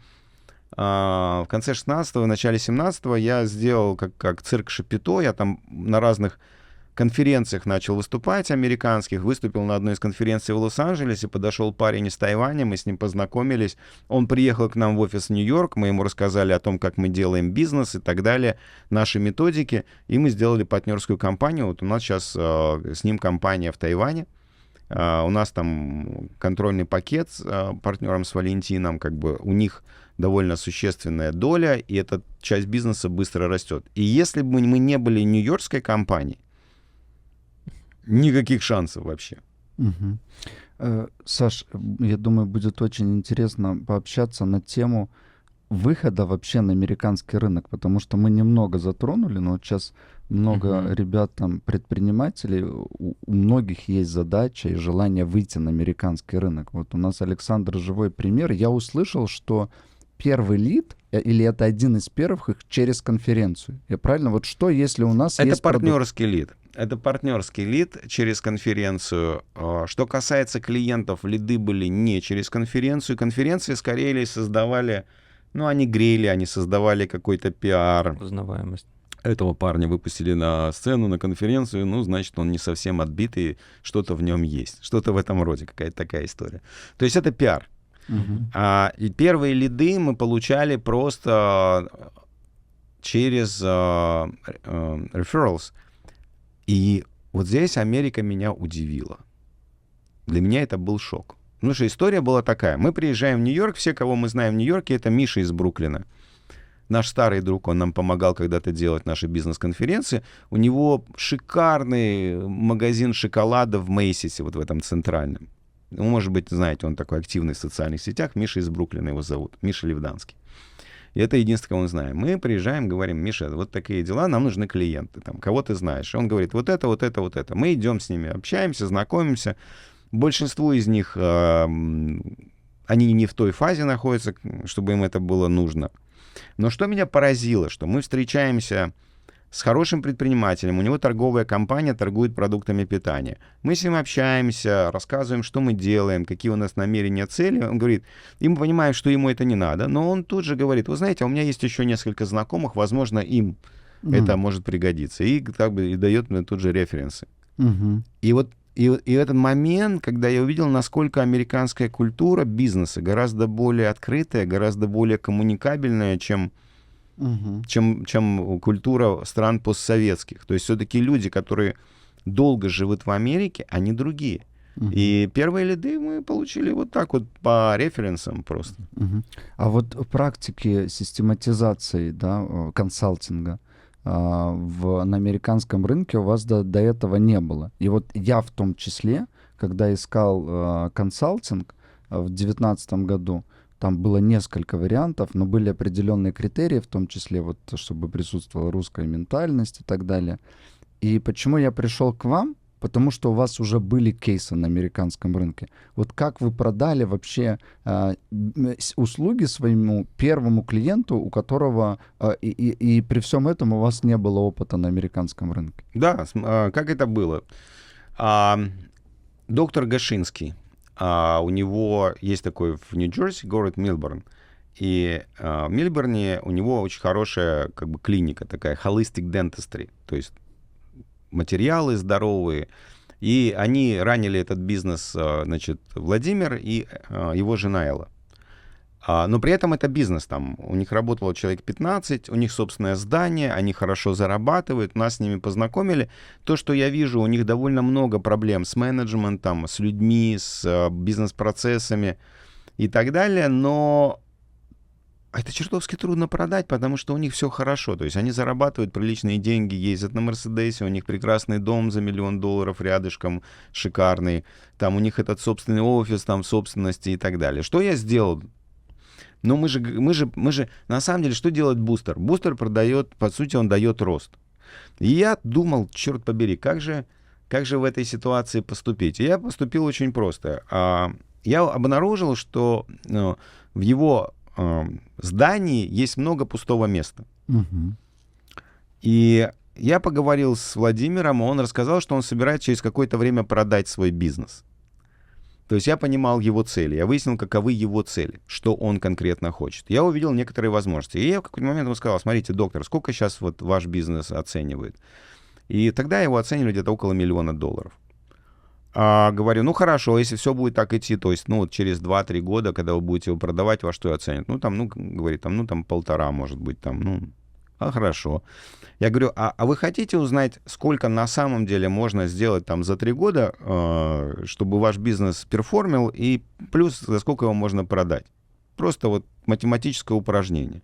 в конце 16-го, в начале 17-го я сделал как цирк Шапито, я там на разных конференциях начал выступать, американских, выступил на одной из конференций в Лос-Анджелесе, подошел парень из Тайваня, мы с ним познакомились, он приехал к нам в офис в Нью-Йорк, мы ему рассказали о том, как мы делаем бизнес и так далее, наши методики, и мы сделали партнерскую компанию, вот у нас сейчас с ним компания в Тайване. У нас там контрольный пакет с партнером, с Валентином, как бы у них довольно существенная доля, и эта часть бизнеса быстро растет. И если бы мы не были нью-йоркской компанией, никаких шансов вообще. Саш, я думаю, будет очень интересно пообщаться на тему выхода вообще на американский рынок, потому что мы немного затронули, но вот сейчас много ребят, там, предпринимателей, у многих есть задача и желание выйти на американский рынок. Вот у нас Александр живой пример. Я услышал, что первый лид, или это один из первых, их через конференцию. Я правильно? Вот что, если у нас это есть... партнерский лид. Это партнерский лид через конференцию. Что касается клиентов, лиды были не через конференцию. Конференции скорее создавали, они грели, они создавали какой-то пиар. Узнаваемость. Этого парня выпустили на сцену, на конференцию, значит, он не совсем отбитый, что-то в нем есть. Что-то в этом роде, какая-то такая история. То есть это пиар. И первые лиды мы получали просто через referrals. И вот здесь Америка меня удивила. Для меня это был шок. Потому что история была такая. Мы приезжаем в Нью-Йорк, все, кого мы знаем в Нью-Йорке, это Миша из Бруклина. Наш старый друг, он нам помогал когда-то делать наши бизнес-конференции. У него шикарный магазин шоколада в Мейсисе, вот в этом центральном. Может быть, знаете, он такой активный в социальных сетях. Миша из Бруклина его зовут, Миша Левданский. И это единственное, кого мы знаем. Мы приезжаем, говорим, Миша, вот такие дела, нам нужны клиенты. Там, кого ты знаешь? И он говорит, вот это, вот это, вот это. Мы идем с ними, общаемся, знакомимся. Большинство из них, они не в той фазе находятся, чтобы им это было нужно. Но что меня поразило, что мы встречаемся с хорошим предпринимателем, у него торговая компания, торгует продуктами питания. Мы с ним общаемся, рассказываем, что мы делаем, какие у нас намерения, цели. Он говорит, и мы понимаем, что ему это не надо, но он тут же говорит, вы знаете, у меня есть еще несколько знакомых, возможно, им это может пригодиться. И как бы и дает мне тут же референсы. И вот и этот момент, когда я увидел, насколько американская культура бизнеса гораздо более открытая, гораздо более коммуникабельная, чем культура стран постсоветских. То есть все-таки люди, которые долго живут в Америке, они другие. И первые лиды мы получили вот так вот по референсам просто. А вот в практике систематизации, консалтинга на американском рынке у вас до этого не было. И вот я в том числе, когда искал консалтинг в 2019 году, там было несколько вариантов, но были определенные критерии, в том числе, вот, чтобы присутствовала русская ментальность и так далее. И почему я пришел к вам? Потому что у вас уже были кейсы на американском рынке. Вот как вы продали вообще услуги своему первому клиенту, у которого и при всем этом у вас не было опыта на американском рынке? Да, как это было? Доктор Гашинский, у него есть такой в Нью-Джерси город Милборн. И в Милборне у него очень хорошая как бы клиника такая, holistic dentistry, то есть материалы здоровые. И они ранили этот бизнес, значит, Владимир и его жена Элла. Но при этом это бизнес, там у них работало человек 15, у них собственное здание, они хорошо зарабатывают, нас с ними познакомили. То, что я вижу, у них довольно много проблем с менеджментом, с людьми, с бизнес-процессами и так далее, но это чертовски трудно продать, потому что у них все хорошо. То есть они зарабатывают приличные деньги, ездят на Мерседесе, у них прекрасный дом за $1 миллион рядышком, шикарный. Там у них этот собственный офис, там собственности и так далее. Что я сделал? Но мы же, на самом деле, что делает бустер? Бустер продает, по сути, он дает рост. И я думал, черт побери, как же в этой ситуации поступить? И я поступил очень просто. Я обнаружил, что в его здании есть много пустого места. И я поговорил с Владимиром, и он рассказал, что он собирается через какое-то время продать свой бизнес. То есть я понимал его цели, я выяснил, каковы его цели, что он конкретно хочет. Я увидел некоторые возможности. И я в какой-то момент ему сказал: смотрите, доктор, сколько сейчас вот ваш бизнес оценивает? И тогда его оценивали где-то около $1 миллиона. Говорю, ну хорошо, если все будет так идти, то есть, ну, вот через 2-3 года, когда вы будете его продавать, во что оценят? Ну, там, ну, говорит, там, ну, там 1,5, может быть, там, ну, хорошо. Я говорю, а вы хотите узнать, сколько на самом деле можно сделать там за 3 года, чтобы ваш бизнес перформил, и плюс за сколько его можно продать? Просто вот математическое упражнение.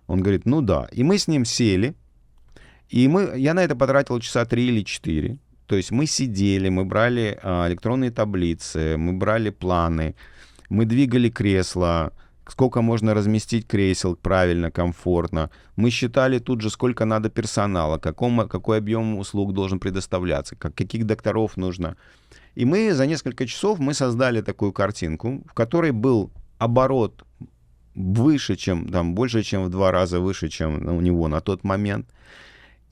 Он говорит, ну да. И мы с ним сели, и я на это потратил часа 3 или 4. То есть мы сидели, мы брали электронные таблицы, мы брали планы, мы двигали кресла, сколько можно разместить кресел правильно, комфортно. Мы считали тут же, сколько надо персонала, какой объем услуг должен предоставляться, каких докторов нужно. И мы за несколько часов мы создали такую картинку, в которой был оборот выше, чем, там, больше, чем в 2 раза выше, чем у него на тот момент.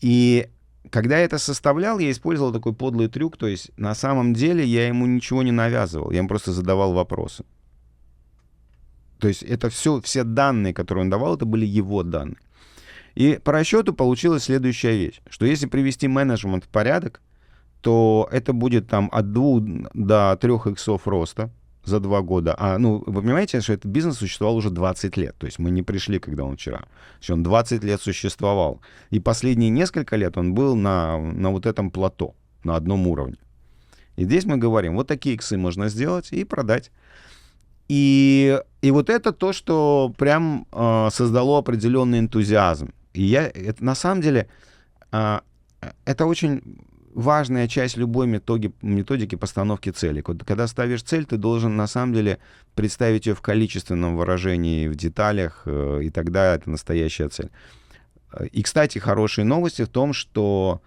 И когда я это составлял, я использовал такой подлый трюк, то есть на самом деле я ему ничего не навязывал, я ему просто задавал вопросы. То есть это все данные, которые он давал, это были его данные. И по расчету получилась следующая вещь, что если привести менеджмент в порядок, то это будет там от 2 до 3 иксов роста за 2 года. Ну, вы понимаете, что этот бизнес существовал уже 20 лет. То есть мы не пришли, когда он вчера. То есть он 20 лет существовал. И последние несколько лет он был на вот этом плато, на одном уровне. И здесь мы говорим, вот такие иксы можно сделать и продать. И вот это то, что прям создало определенный энтузиазм. И это, на самом деле, это очень важная часть любой методики постановки цели. Когда ставишь цель, ты должен на самом деле представить ее в количественном выражении, в деталях, и тогда это настоящая цель. И, кстати, хорошие новости в том, что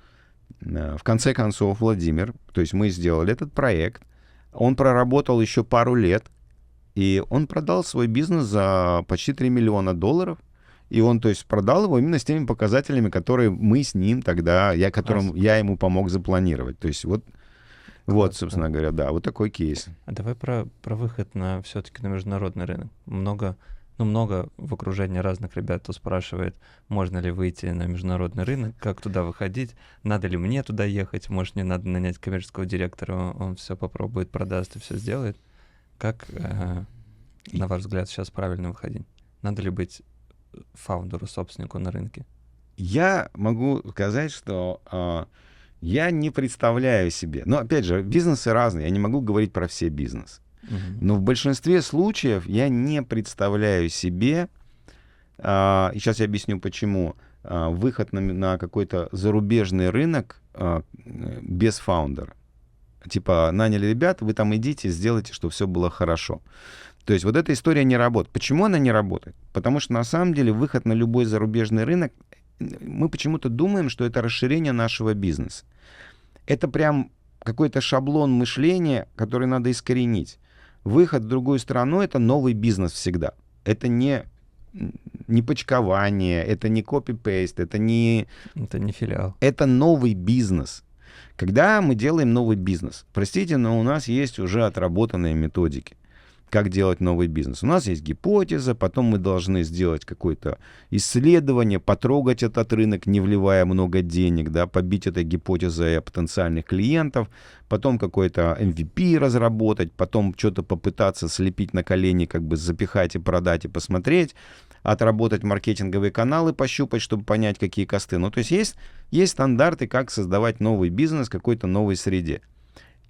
в конце концов Владимир, то есть мы сделали этот проект, он проработал еще пару лет, и он продал свой бизнес за почти $3 миллиона. И он, то есть, продал его именно с теми показателями, которые мы с ним тогда, я ему помог запланировать. То есть вот, собственно говоря, да, вот такой кейс. А давай про выход все-таки на международный рынок. Много в окружении разных ребят, кто спрашивает, можно ли выйти на международный рынок, как туда выходить, надо ли мне туда ехать, может, мне надо нанять коммерческого директора, он все попробует, продаст и все сделает. Как, на ваш взгляд, сейчас правильно выходить? Надо ли быть фаундеру, собственнику на рынке? Я могу сказать, что я не представляю себе... Но, опять же, бизнесы разные, я не могу говорить про все бизнесы. Но в большинстве случаев я не представляю себе, и сейчас я объясню почему, выход на какой-то зарубежный рынок без фаундера. Типа, наняли ребят, вы там идите, сделайте, чтобы все было хорошо. То есть вот эта история не работает. Почему она не работает? Потому что на самом деле выход на любой зарубежный рынок, мы почему-то думаем, что это расширение нашего бизнеса. Это прям какой-то шаблон мышления, который надо искоренить. Выход в другую страну — это новый бизнес всегда. Это не почкование, это не копи-пейст, это не филиал. Это новый бизнес. Когда мы делаем новый бизнес, простите, но у нас есть уже отработанные методики. как делать новый бизнес. У нас есть гипотеза, потом мы должны сделать какое-то исследование, потрогать этот рынок, не вливая много денег, да, побить этой гипотезой потенциальных клиентов, потом какой-то MVP разработать, потом что-то попытаться слепить на колени, как бы запихать и продать и посмотреть, отработать маркетинговые каналы, пощупать, чтобы понять, какие косты. Ну, то есть стандарты, как создавать новый бизнес в какой-то новой среде.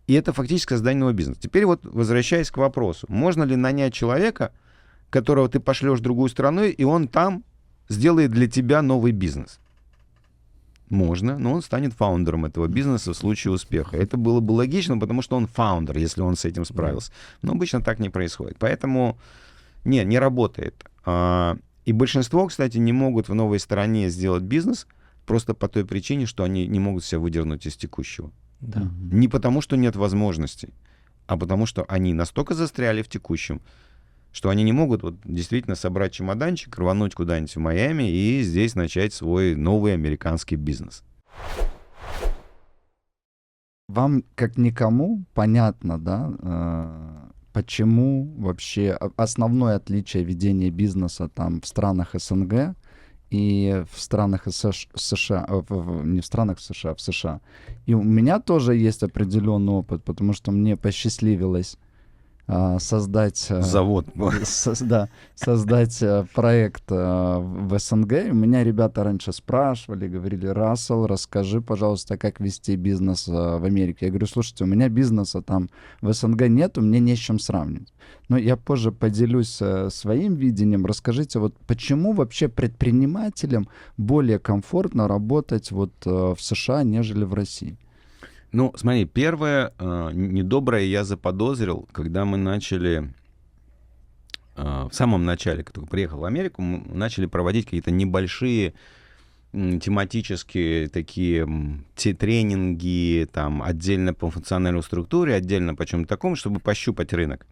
И это фактически создание нового бизнеса. Теперь вот возвращаясь к вопросу, можно ли нанять человека, которого ты пошлешь в другую страну, и он там сделает для тебя новый бизнес? Можно, но он станет фаундером этого бизнеса в случае успеха. Это было бы логично, потому что он фаундер, если он с этим справился. Но обычно так не происходит. Поэтому не работает. И большинство, кстати, не могут в новой стране сделать бизнес просто по той причине, что они не могут себя выдернуть из текущего. Да. Не потому, что нет возможностей, а потому, что они настолько застряли в текущем, что они не могут вот действительно собрать чемоданчик, рвануть куда-нибудь в Майами и здесь начать свой новый американский бизнес. Вам, как никому, понятно, да, почему вообще основное отличие ведения бизнеса там в странах СНГ и в странах США, не в странах США, в США. И у меня тоже есть определенный опыт, потому что мне посчастливилось создать... Завод. Создать проект в СНГ. И у меня ребята раньше спрашивали, говорили: Рассел, расскажи, пожалуйста, как вести бизнес в Америке. Я говорю: слушайте, у меня бизнеса там в СНГ нет, мне не с чем сравнивать. Но я позже поделюсь своим видением. Расскажите, вот почему вообще предпринимателям более комфортно работать вот в США, нежели в России? Ну, смотри, первое недоброе я заподозрил, когда мы начали, в самом начале, когда я приехал в Америку, мы начали проводить какие-то небольшие тематические такие тренинги, там, отдельно по функциональной структуре, отдельно по чему-то такому, чтобы пощупать рынок.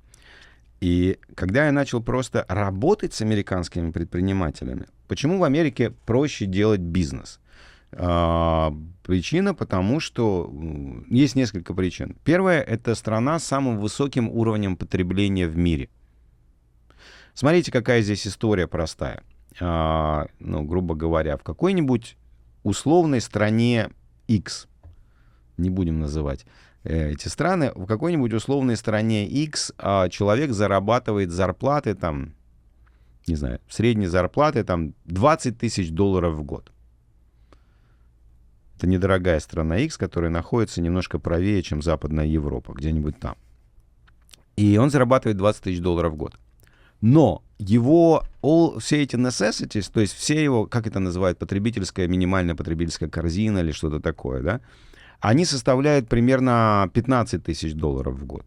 И когда я начал просто работать с американскими предпринимателями, почему в Америке проще делать бизнес? Причина, потому что есть несколько причин. Первое, это страна с самым высоким уровнем потребления в мире. Смотрите, какая здесь история простая. Грубо говоря, в какой-нибудь условной стране X, не будем называть эти страны, в какой-нибудь условной стране X человек зарабатывает зарплаты, там, не знаю, средней зарплаты, там, $20 тысяч в год. Это недорогая страна X, которая находится немножко правее, чем Западная Европа, где-нибудь там. И он зарабатывает $20 тысяч в год. Но его все эти necessities, то есть все его, как это называют, минимальная потребительская корзина или что-то такое, да, они составляют примерно $15 тысяч в год.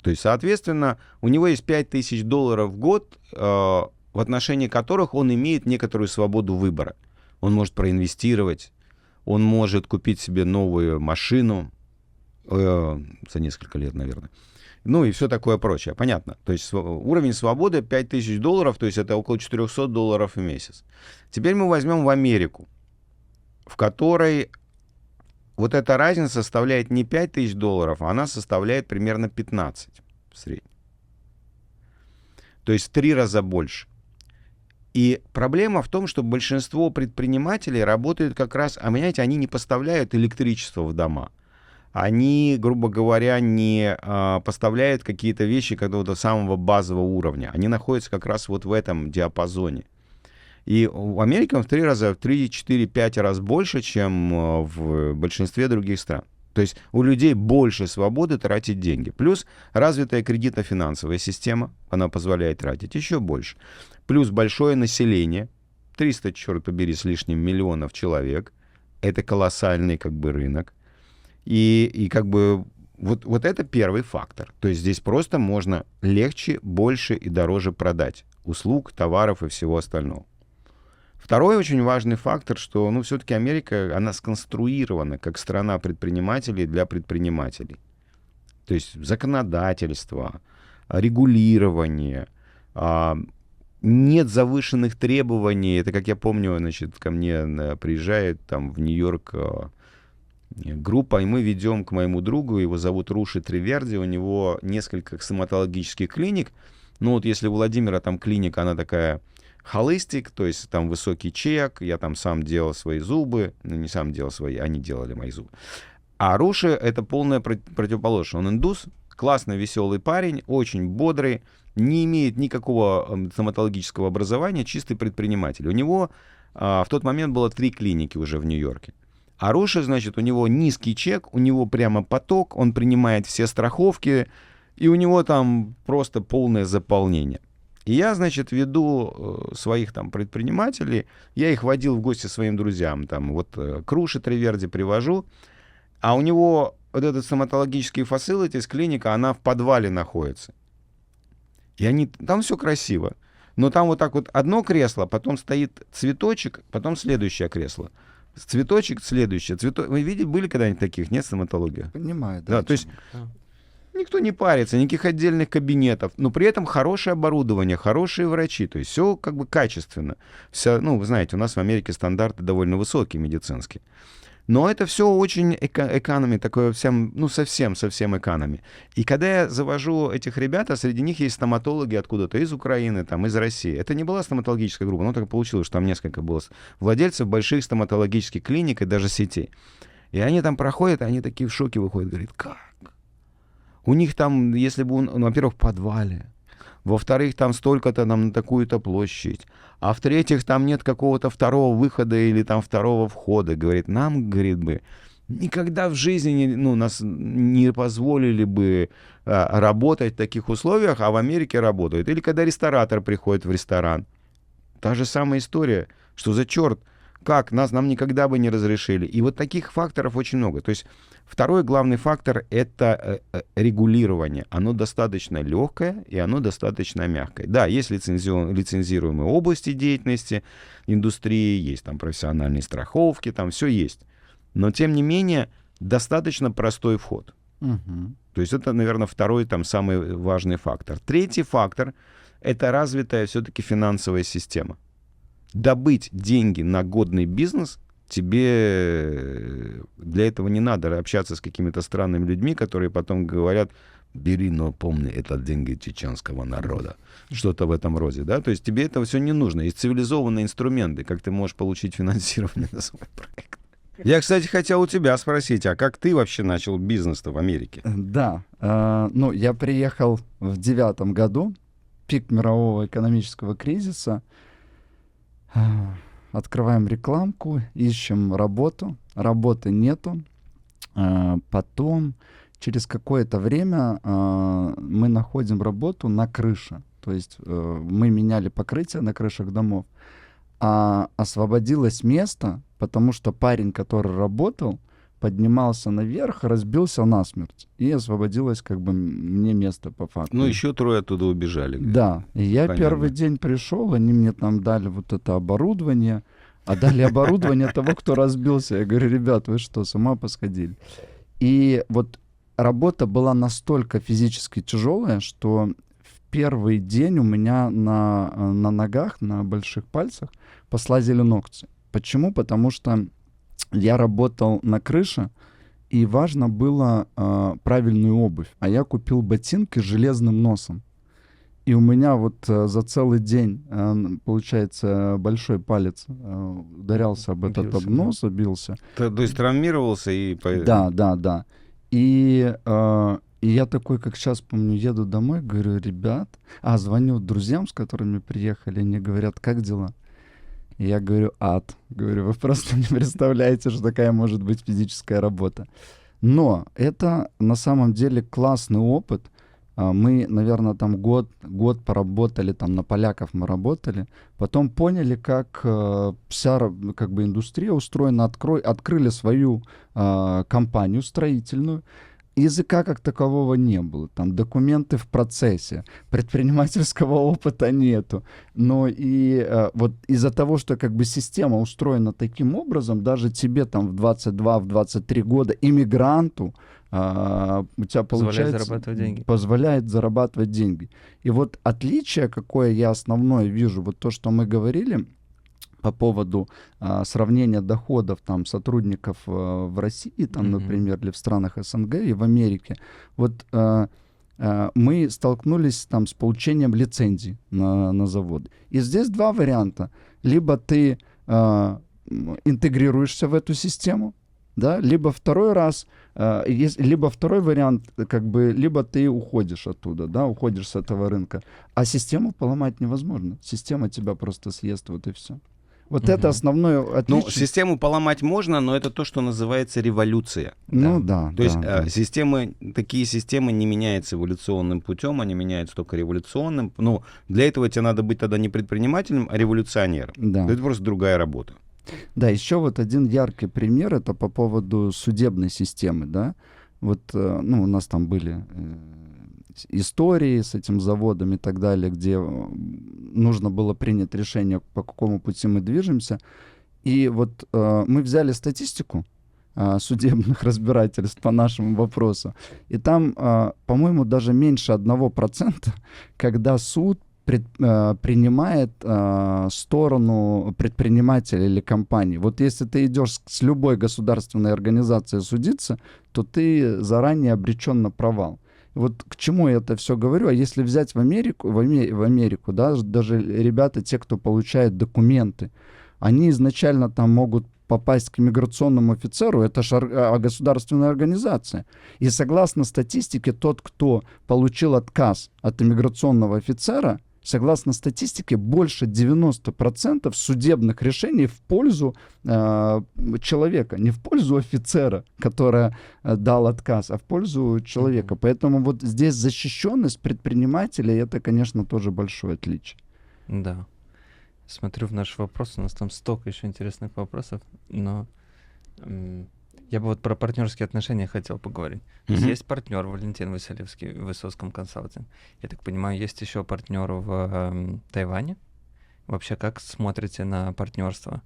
То есть, соответственно, у него есть $5 тысяч в год, в отношении которых он имеет некоторую свободу выбора. Он может проинвестировать, он может купить себе новую машину за несколько лет, наверное. Ну и все такое прочее. Понятно. То есть уровень свободы $5 тысяч, то есть это около $400 в месяц. Теперь мы возьмем в Америку, в которой вот эта разница составляет не $5 тысяч, а она составляет примерно 15 в среднем. То есть в 3 раза больше. И проблема в том, что большинство предпринимателей работают как раз, понимаете, они не поставляют электричество в дома. Они, грубо говоря, не поставляют какие-то вещи какого-то самого базового уровня. Они находятся как раз вот в этом диапазоне. И в Америке он в 3 раза, в 3, 4, 5 раз больше, чем в большинстве других стран. То есть у людей больше свободы тратить деньги. Плюс развитая кредитно-финансовая система, она позволяет тратить еще больше. Плюс большое население, 300, черт побери, с лишним миллионов человек. Это колоссальный как бы рынок. И как бы вот это первый фактор. То есть здесь просто можно легче, больше и дороже продать услуг, товаров и всего остального. Второй очень важный фактор, что, все-таки Америка, она сконструирована как страна предпринимателей для предпринимателей. То есть законодательство, регулирование, нет завышенных требований. Это, как я помню, ко мне приезжает там в Нью-Йорк группа, и мы ведем к моему другу, его зовут Руши Триверди, у него несколько стоматологических клиник, Ну вот если у Владимира там клиника, она такая холистик, то есть там высокий чек, я там сам делал свои зубы, ну не сам делал свои, они делали мои зубы. А Аруши — это полная противоположность. Он индус, классный, веселый парень, очень бодрый, не имеет никакого стоматологического образования, чистый предприниматель. У него в тот момент было 3 клиники уже в Нью-Йорке. Аруши, значит, у него низкий чек, у него прямо поток, он принимает все страховки, и у него там просто полное заполнение. И я, значит, веду своих там предпринимателей, я их водил в гости своим друзьям, там вот Круши Триверди привожу, а у него вот этот стоматологический facilities, клиника, она в подвале находится. И они, там все красиво, но там вот так вот одно кресло, потом стоит цветочек, потом следующее кресло. Цветочек, следующее. Вы видели, были когда-нибудь таких? Нет, стоматология? Понимаю, да. Да, то есть никто не парится, никаких отдельных кабинетов, но при этом хорошее оборудование, хорошие врачи, то есть все как бы качественно. Все, ну, вы знаете, у нас в Америке стандарты довольно высокие медицинские. Но это все очень экономи, такое всем, ну, совсем экономи. И когда я завожу этих ребят, а среди них есть стоматологи откуда-то из Украины, там, из России. Это не была стоматологическая группа, но так получилось, что там несколько было владельцев больших стоматологических клиник и даже сетей. И они там проходят, они такие в шоке выходят, говорят, как? У них там, если бы он, ну, во-первых, в подвале, во-вторых, там столько-то нам на такую-то площадь, а в-третьих, там нет какого-то второго выхода или там второго входа. Говорит, нам, говорит бы, никогда в жизни нас не позволили бы работать в таких условиях, а в Америке работают. Или когда ресторатор приходит в ресторан. Та же самая история, что за черт, как, нам никогда бы не разрешили. И вот таких факторов очень много. То есть второй главный фактор — это регулирование. Оно достаточно легкое и оно достаточно мягкое. Да, есть лицензируемые области деятельности индустрии, есть там профессиональные страховки, там все есть. Но, тем не менее, достаточно простой вход. Угу. То есть это, наверное, второй там самый важный фактор. Третий фактор — это развитая все-таки финансовая система. Добыть деньги на годный бизнес тебе для этого не надо общаться с какими-то странными людьми, которые потом говорят, бери, но помни, это деньги чеченского народа. Что-то в этом роде, да? То есть тебе это все не нужно. Есть цивилизованные инструменты, как ты можешь получить финансирование на свой проект. Я, кстати, хотел у тебя спросить, а как ты вообще начал бизнес-то в Америке? Да, ну, я приехал в 2009 году, пик мирового экономического кризиса. Открываем рекламку, ищем работу, работы нету. Потом через какое-то время мы находим работу на крыше. То есть мы меняли покрытие на крышах домов. А освободилось место, потому что парень, который работал, поднимался наверх, разбился насмерть. И освободилось как бы мне место по факту. Ну, еще 3 оттуда убежали. Да, и я Понятно. первый день пришел, они мне там дали вот это оборудование, а дали оборудование того, кто разбился. Я говорю, ребят, вы что, с ума посходили? И вот работа была настолько физически тяжелая, что в первый день у меня на ногах, на больших пальцах послазили ногти. Почему? Потому что я работал на крыше, и важно было правильную обувь. А я купил ботинки с железным носом. И у меня вот за целый день, получается, большой палец ударялся об этот нос, бился. То есть травмировался и... Да. И я такой, как сейчас помню, еду домой, говорю, ребят... звоню друзьям, с которыми приехали, они говорят, как дела? И я говорю, ад. Говорю, вы просто не представляете, что такая может быть физическая работа. Но это на самом деле классный опыт. Мы, наверное, там год поработали, там на поляков мы работали. Потом поняли, как вся как бы индустрия устроена. Открыли свою компанию строительную. Языка как такового не было. Там документы в процессе. Предпринимательского опыта нету. Но и вот из-за того, что как бы система устроена таким образом, даже тебе там в 22, в 23 года, иммигранту, у тебя получается... Позволяет зарабатывать деньги. И вот отличие, какое я основное вижу, вот то, что мы говорили по поводу сравнения доходов там сотрудников в России, там, например, или в странах СНГ и в Америке. Вот мы столкнулись там с получением лицензий на завод. И здесь два варианта. Либо ты интегрируешься в эту систему, да, либо второй раз, либо второй вариант, как бы, либо ты уходишь оттуда, да, уходишь с этого рынка. А систему поломать невозможно. Система тебя просто съест, вот и все. Вот это основное отличие. Ну, систему поломать можно, но это то, что называется революция. Ну да. То есть такие системы не меняются эволюционным путем, они меняются только революционным. Ну, для этого тебе надо быть тогда не предпринимателем, а революционером. Да. Это просто другая работа. Да, еще вот один яркий пример, это по поводу судебной системы, да. Вот, ну, у нас там были истории с этим заводом и так далее, где нужно было принять решение, по какому пути мы движемся. И вот мы взяли статистику судебных разбирательств по нашему вопросу, и там, по-моему, даже меньше 1%, когда суд принимает сторону предпринимателя или компании. Вот если ты идешь с любой государственной организацией судиться, то ты заранее обречен на провал. Вот к чему я это все говорю? А если взять в Америку, да, даже ребята, те, кто получает документы, они изначально там могут попасть к иммиграционному офицеру, это же государственная организация. И согласно статистике, тот, кто получил отказ от иммиграционного офицера, согласно статистике, больше 90% судебных решений в пользу человека, не в пользу офицера, который дал отказ, а в пользу человека. Поэтому вот здесь защищенность предпринимателей, это, конечно, тоже большое отличие. Да. Смотрю в наш вопрос, у нас там столько еще интересных вопросов, но я бы вот про партнерские отношения хотел поговорить. Есть партнер Валентин Василевский в Высоцком консалтинге. Я так понимаю, есть еще партнер в Тайване. Вообще, как смотрите на партнерство?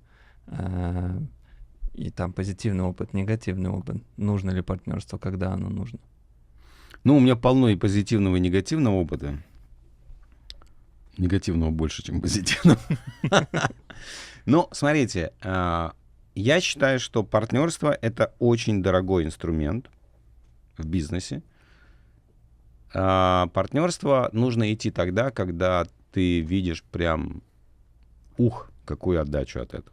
И там позитивный опыт, негативный опыт. Нужно ли партнерство, когда оно нужно? Ну, у меня полно и позитивного, и негативного опыта. Негативного больше, чем позитивного. Ну, смотрите, я считаю, что партнерство — это очень дорогой инструмент в бизнесе. Партнерство нужно идти тогда, когда ты видишь прям, какую отдачу от этого.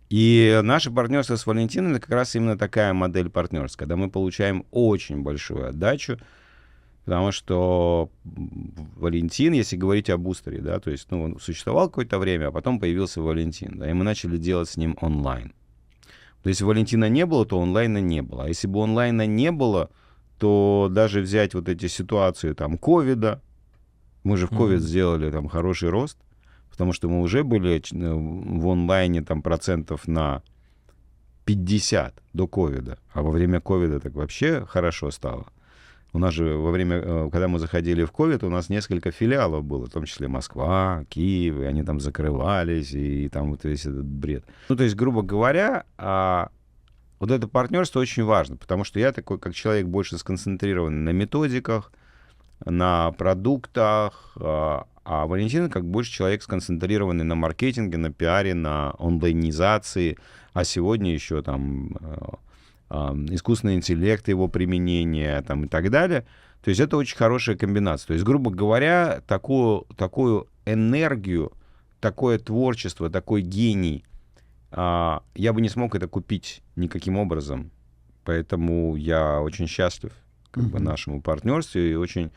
И наше партнерство с Валентином — это как раз именно такая модель партнерства, когда мы получаем очень большую отдачу, потому что Валентин, если говорить о бустере, да, то есть, ну, он существовал какое-то время, а потом появился Валентин, да, и мы начали делать с ним онлайн. То есть, если Валентина не было, то онлайна не было. А если бы онлайна не было, то даже взять вот эти ситуации, там, ковида, мы же в ковид сделали там хороший рост, потому что мы уже были в онлайне там процентов на 50 до ковида, а во время ковида так вообще хорошо стало. У нас же во время, когда мы заходили в ковид, у нас несколько филиалов было, в том числе Москва, Киев, и они там закрывались, и там вот весь этот бред. Ну, то есть, грубо говоря, вот это партнерство очень важно, потому что я такой, как человек, больше сконцентрированный на методиках, на продуктах, а Валентин как больше человек сконцентрированный на маркетинге, на пиаре, на онлайнизации, а сегодня еще там искусственный интеллект, его применение там, и так далее. То есть это очень хорошая комбинация. То есть, грубо говоря, такую энергию, такое творчество, такой гений, я бы не смог это купить никаким образом. Поэтому я очень счастлив как бы, нашему партнерству и очень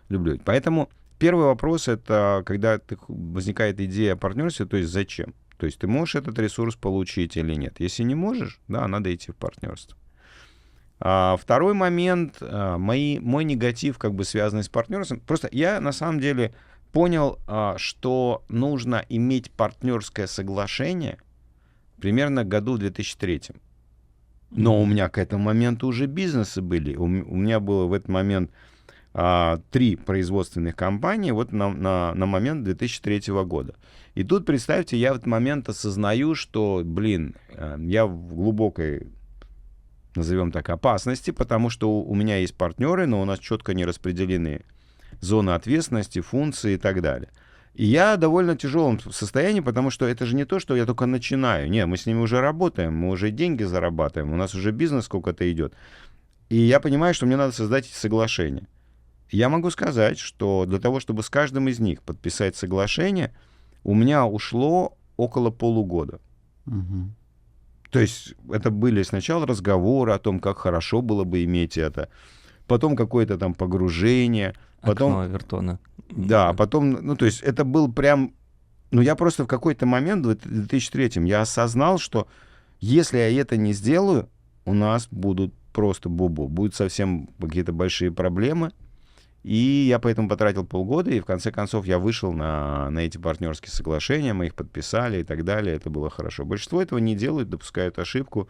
люблю. Поэтому первый вопрос — это когда возникает идея о партнерстве, то есть зачем? То есть ты можешь этот ресурс получить или нет. Если не можешь, да, надо идти в партнерство. Второй момент, мой негатив, как бы связанный с партнерством. Просто я на самом деле понял, что нужно иметь партнерское соглашение примерно в году 2003. Но у меня к этому моменту уже бизнесы были. У меня было в этот момент 3 производственных компании вот на момент 2003 года. И тут, представьте, я в этот момент осознаю, что, я в глубокой, назовем так, опасности, потому что у меня есть партнеры, но у нас четко не распределены зоны ответственности, функции и так далее. И я в довольно тяжелом состоянии, потому что это же не то, что я только начинаю. Нет, мы с ними уже работаем, мы уже деньги зарабатываем, у нас уже бизнес сколько-то идет. И я понимаю, что мне надо создать эти соглашения. Я могу сказать, что для того, чтобы с каждым из них подписать соглашение, у меня ушло около полугода. Мгм. То есть это были сначала разговоры о том, как хорошо было бы иметь это, потом какое-то там погружение, потом... Окно Авертона. Да, потом, ну, то есть это был прям... Ну, я просто в какой-то момент, в 2003-м, я осознал, что если я это не сделаю, у нас будут просто бубу, будут совсем какие-то большие проблемы. И я поэтому потратил полгода, и в конце концов я вышел на эти партнерские соглашения, мы их подписали и так далее, это было хорошо. Большинство этого не делают, допускают ошибку,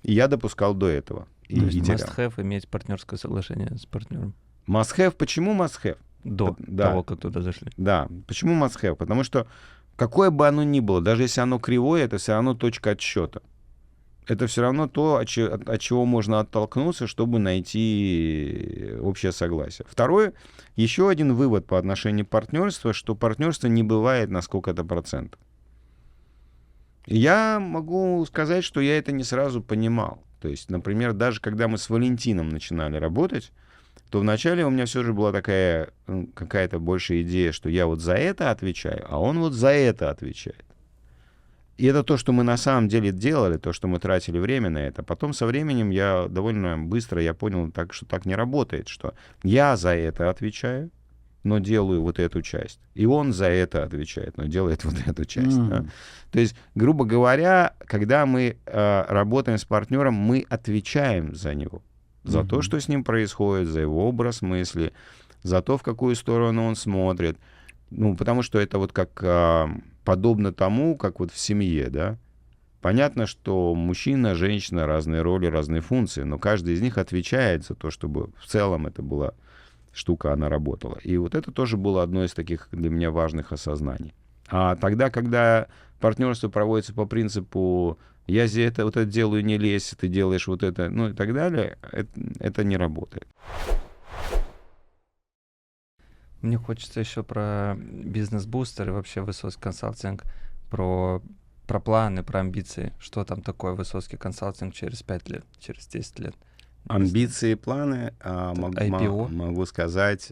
и я допускал до этого. То есть терял. must-have иметь партнерское соглашение с партнером Must-have, почему must-have? до Да. того, как туда зашли. Да, почему must-have? Потому что какое бы оно ни было, даже если оно кривое, это все равно точка отсчета. Это все равно то, от чего можно оттолкнуться, чтобы найти общее согласие. Второе, еще один вывод по отношению к партнерству, что партнерство не бывает на сколько-то процентов. Я могу сказать, что я это не сразу понимал. То есть, например, даже когда мы с Валентином начинали работать, то вначале у меня все же была такая какая-то большая идея, что я вот за это отвечаю, а он вот за это отвечает. И это то, что мы на самом деле делали, то, что мы тратили время на это. Потом со временем я довольно быстро понял, что так не работает, что я за это отвечаю, но делаю вот эту часть. И он за это отвечает, но делает вот эту часть. Да? То есть, грубо говоря, когда мы работаем с партнером, мы отвечаем за него. За то, что с ним происходит, за его образ мысли, за то, в какую сторону он смотрит. Ну, потому что это вот как подобно тому, как вот в семье, да. Понятно, что мужчина, женщина, разные роли, разные функции, но каждый из них отвечает за то, чтобы в целом это была штука, она работала. И вот это тоже было одно из таких для меня важных осознаний. А тогда, когда партнерство проводится по принципу «я вот это делаю, не лезь, ты делаешь вот это», ну и так далее, это не работает. Мне хочется еще про бизнес-бустер и вообще Высоцкий консалтинг, про планы, про амбиции. Что там такое Высоцкий консалтинг через 5 лет, через 10 лет? Амбиции, планы, IPO? могу сказать,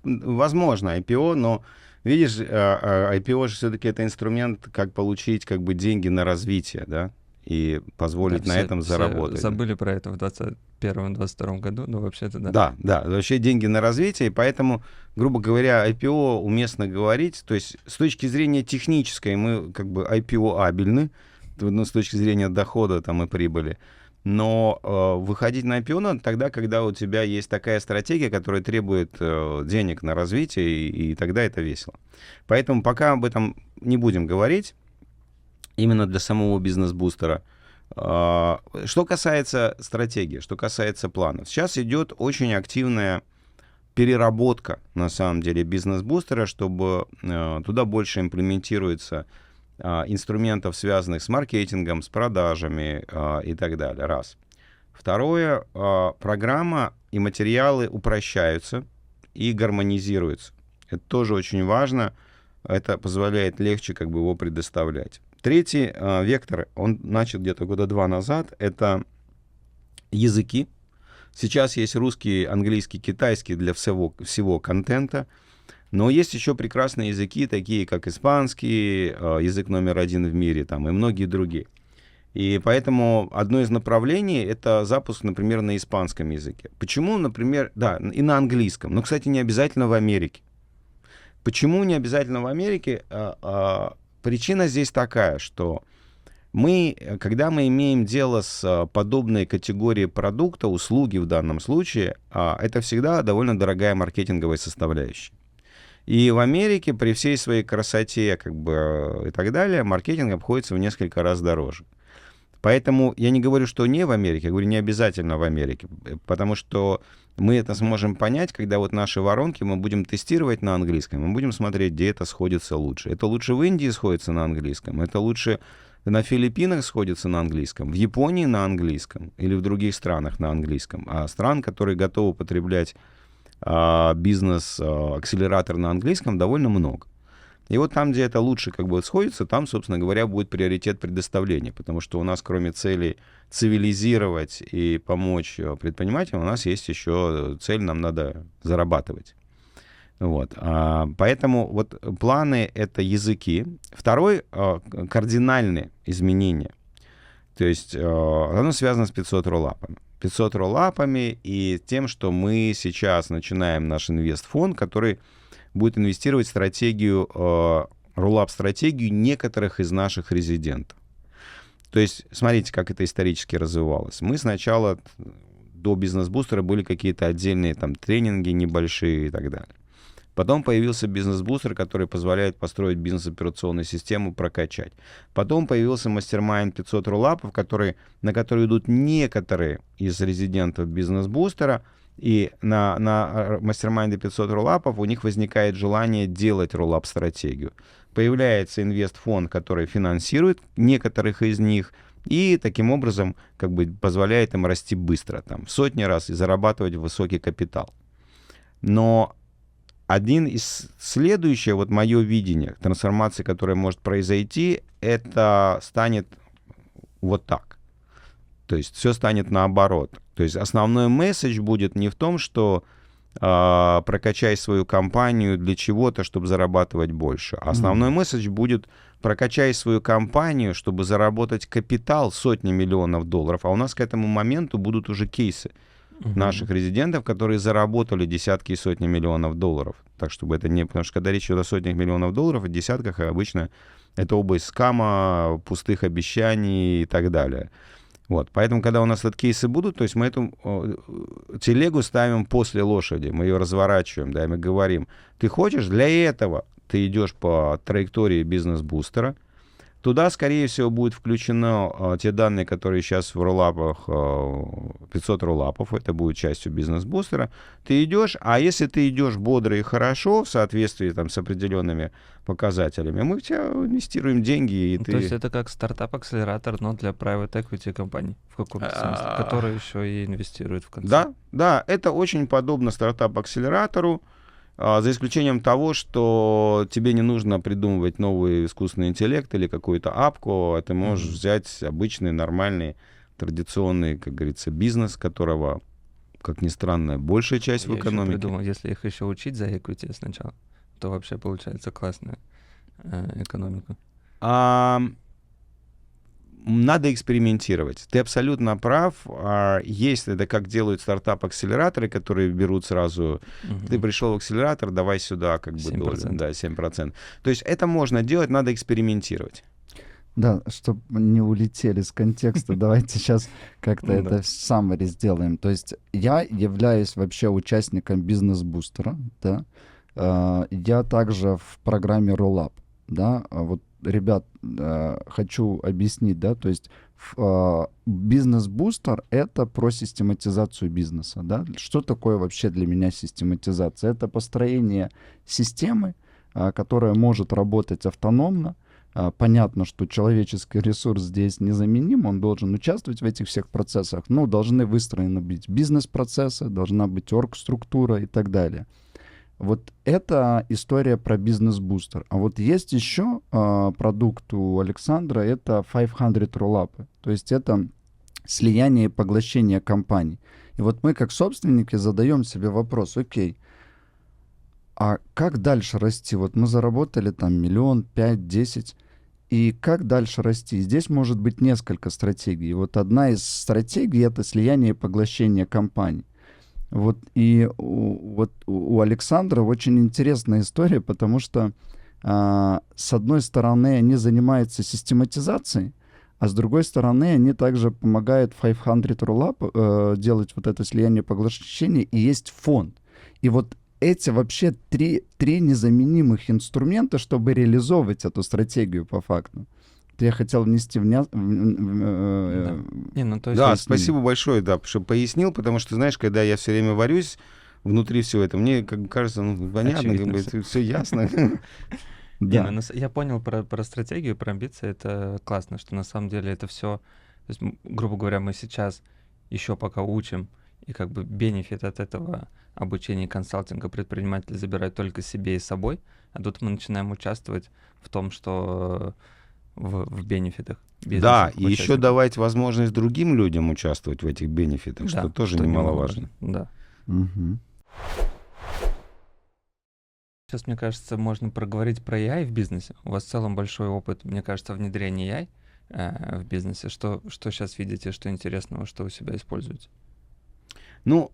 возможно, IPO, но видишь, IPO же все-таки это инструмент, как получить как бы деньги на развитие, да, и позволить Да, на этом заработать. Забыли про это в 2021-2022 году, но вообще-то да. Да, вообще деньги на развитие, и поэтому, грубо говоря, IPO уместно говорить, то есть с точки зрения технической мы как бы IPO-абельны, с точки зрения дохода там и прибыли, но выходить на IPO надо тогда, когда у тебя есть такая стратегия, которая требует денег на развитие, и тогда это весело. Поэтому пока об этом не будем говорить, именно для самого бизнес-бустера. Что касается стратегии, что касается планов, сейчас идет очень активная переработка, на самом деле, бизнес-бустера, чтобы туда больше имплементируется инструментов, связанных с маркетингом, с продажами и так далее. Раз. Второе, программа и материалы упрощаются и гармонизируются. Это тоже очень важно. Это позволяет легче как бы его предоставлять. Третий вектор, он начал где-то года 2 назад, это языки. Сейчас есть русский, английский, китайский для всего контента. Но есть еще прекрасные языки, такие как испанский, язык номер 1 в мире, там, и многие другие. И поэтому одно из направлений — это запуск, например, на испанском языке. Почему, например, да, и на английском, но, кстати, не обязательно в Америке. Почему не обязательно в Америке? Причина здесь такая, что когда мы имеем дело с подобной категорией продукта, услуги в данном случае, это всегда довольно дорогая маркетинговая составляющая. И в Америке при всей своей красоте как бы, и так далее маркетинг обходится в несколько раз дороже. Поэтому я не говорю, что не в Америке, я говорю, не обязательно в Америке, потому что мы это сможем понять, когда вот наши воронки мы будем тестировать на английском, мы будем смотреть, где это сходится лучше. Это лучше в Индии сходится на английском, это лучше на Филиппинах сходится на английском, в Японии на английском или в других странах на английском. А стран, которые готовы употреблять бизнес-акселератор на английском, довольно много. И вот там, где это лучше как бы сходится, там, собственно говоря, будет приоритет предоставления, потому что у нас, кроме целей цивилизировать и помочь предпринимателям, у нас есть еще цель, нам надо зарабатывать. Вот. Поэтому вот планы — это языки. Второй — кардинальные изменения. То есть оно связано с 500 роллапами. 500 роллапами и тем, что мы сейчас начинаем наш инвестфонд, который будет инвестировать в стратегию, роллап-стратегию некоторых из наших резидентов. То есть, смотрите, как это исторически развивалось. Мы сначала, до бизнес-бустера, были какие-то отдельные там тренинги небольшие и так далее. Потом появился бизнес-бустер, который позволяет построить бизнес-операционную систему, прокачать. Потом появился мастер-майнд 500 роллапов, на которые идут некоторые из резидентов бизнес-бустера. И на мастер-майнде 500 роллапов у них возникает желание делать роллап-стратегию. Появляется инвестфонд, который финансирует некоторых из них, и таким образом как бы позволяет им расти быстро, там, в сотни раз, и зарабатывать высокий капитал. Но следующее, вот мое видение трансформации, которая может произойти, это станет вот так. То есть все станет наоборот. То есть основной месседж будет не в том, что прокачай свою компанию для чего-то, чтобы зарабатывать больше. Основной месседж будет: прокачай свою компанию, чтобы заработать капитал сотни миллионов долларов. А у нас к этому моменту будут уже кейсы наших резидентов, которые заработали десятки и сотни миллионов долларов. Так, чтобы это не... Потому что когда речь идет о сотнях миллионов долларов, о десятках, обычно это область скама, пустых обещаний и так далее. Вот. Поэтому, когда у нас этот кейсы будут, то есть мы эту телегу ставим после лошади, мы ее разворачиваем, да, и мы говорим: ты хочешь, для этого ты идешь по траектории бизнес-бустера. Туда, скорее всего, будут включены те данные, которые сейчас в роллапах, 500 роллапов, это будет частью бизнес-бустера. Ты идешь, а если ты идешь бодро и хорошо, в соответствии там, с определенными показателями, мы в тебя инвестируем деньги. И То есть это как стартап-акселератор, но для private equity компаний в каком-то смысле, которые еще и инвестируют в конце. Да, это очень подобно стартап-акселератору, за исключением того, что тебе не нужно придумывать новый искусственный интеллект или какую-то апку, а ты можешь взять обычный, нормальный, традиционный, как говорится, бизнес, которого, как ни странно, большая часть в экономике. Я придумал, если их еще учить за equity сначала, то вообще получается классная экономика. Надо экспериментировать. Ты абсолютно прав. Есть это, как делают стартап-акселераторы, которые берут сразу. Ты пришел в акселератор, давай сюда как бы 7%. долю. Да, 7%. То есть это можно делать, надо экспериментировать. Да, чтобы не улетели с контекста, давайте сейчас как-то это в саммари сделаем. То есть я являюсь вообще участником бизнес-бустера, да. Я также в программе Rollup, да. Вот, ребят, хочу объяснить, да, то есть бизнес-бустер — это про систематизацию бизнеса, да. Что такое вообще для меня систематизация? Это построение системы, которая может работать автономно. Понятно, что человеческий ресурс здесь незаменим, он должен участвовать в этих всех процессах, но должны выстроены быть бизнес-процессы, должна быть оргструктура и так далее. Вот это история про бизнес-бустер. А вот есть еще продукт у Александра, это 500 Rollup. То есть это слияние и поглощение компаний. И вот мы как собственники задаем себе вопрос: окей, а как дальше расти? Вот мы заработали там 1 миллион, 5, 10, и как дальше расти? Здесь может быть несколько стратегий. Вот одна из стратегий — это слияние и поглощение компаний. Вот, и у Александра очень интересная история, потому что с одной стороны они занимаются систематизацией, а с другой стороны они также помогают 500 Rollup делать вот это слияние и поглощение, и есть фонд. И вот эти вообще три незаменимых инструмента, чтобы реализовывать эту стратегию по факту. Я хотел внести спасибо большое, да, что пояснил, потому что, знаешь, когда я все время варюсь внутри всего этого, мне как бы кажется, понятно, как бы все ясно. Я понял про стратегию, про амбиции. Это классно, что на самом деле это все, то есть, грубо говоря, мы сейчас еще пока учим и как бы бенефит от этого обучения и консалтинга предприниматель забирает только себе и собой, а тут мы начинаем участвовать в том, что в бенефитах Да, бизнеса. и еще давать возможность другим людям участвовать в этих бенефитах, Да, что тоже что немаловажно. Да. Мгм. Сейчас, мне кажется, можно проговорить про AI в бизнесе. У вас в целом большой опыт, мне кажется, внедрения AI в бизнесе. Что сейчас видите, что интересного, что вы себя используете? Ну,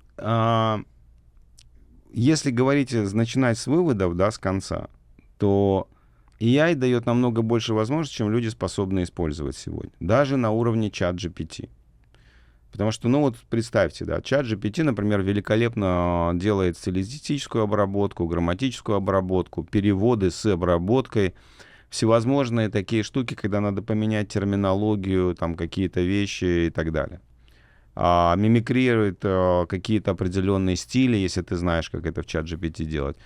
если говорить, начинать с выводов, да, с конца, то AI дает намного больше возможностей, чем люди способны использовать сегодня. Даже на уровне чат GPT. Потому что, ну вот представьте, да, чат GPT, например, великолепно делает стилистическую обработку, грамматическую обработку, переводы с обработкой, всевозможные такие штуки, когда надо поменять терминологию, там какие-то вещи и так далее. Мимикрирует какие-то определенные стили, если ты знаешь, как это в чат GPT делать.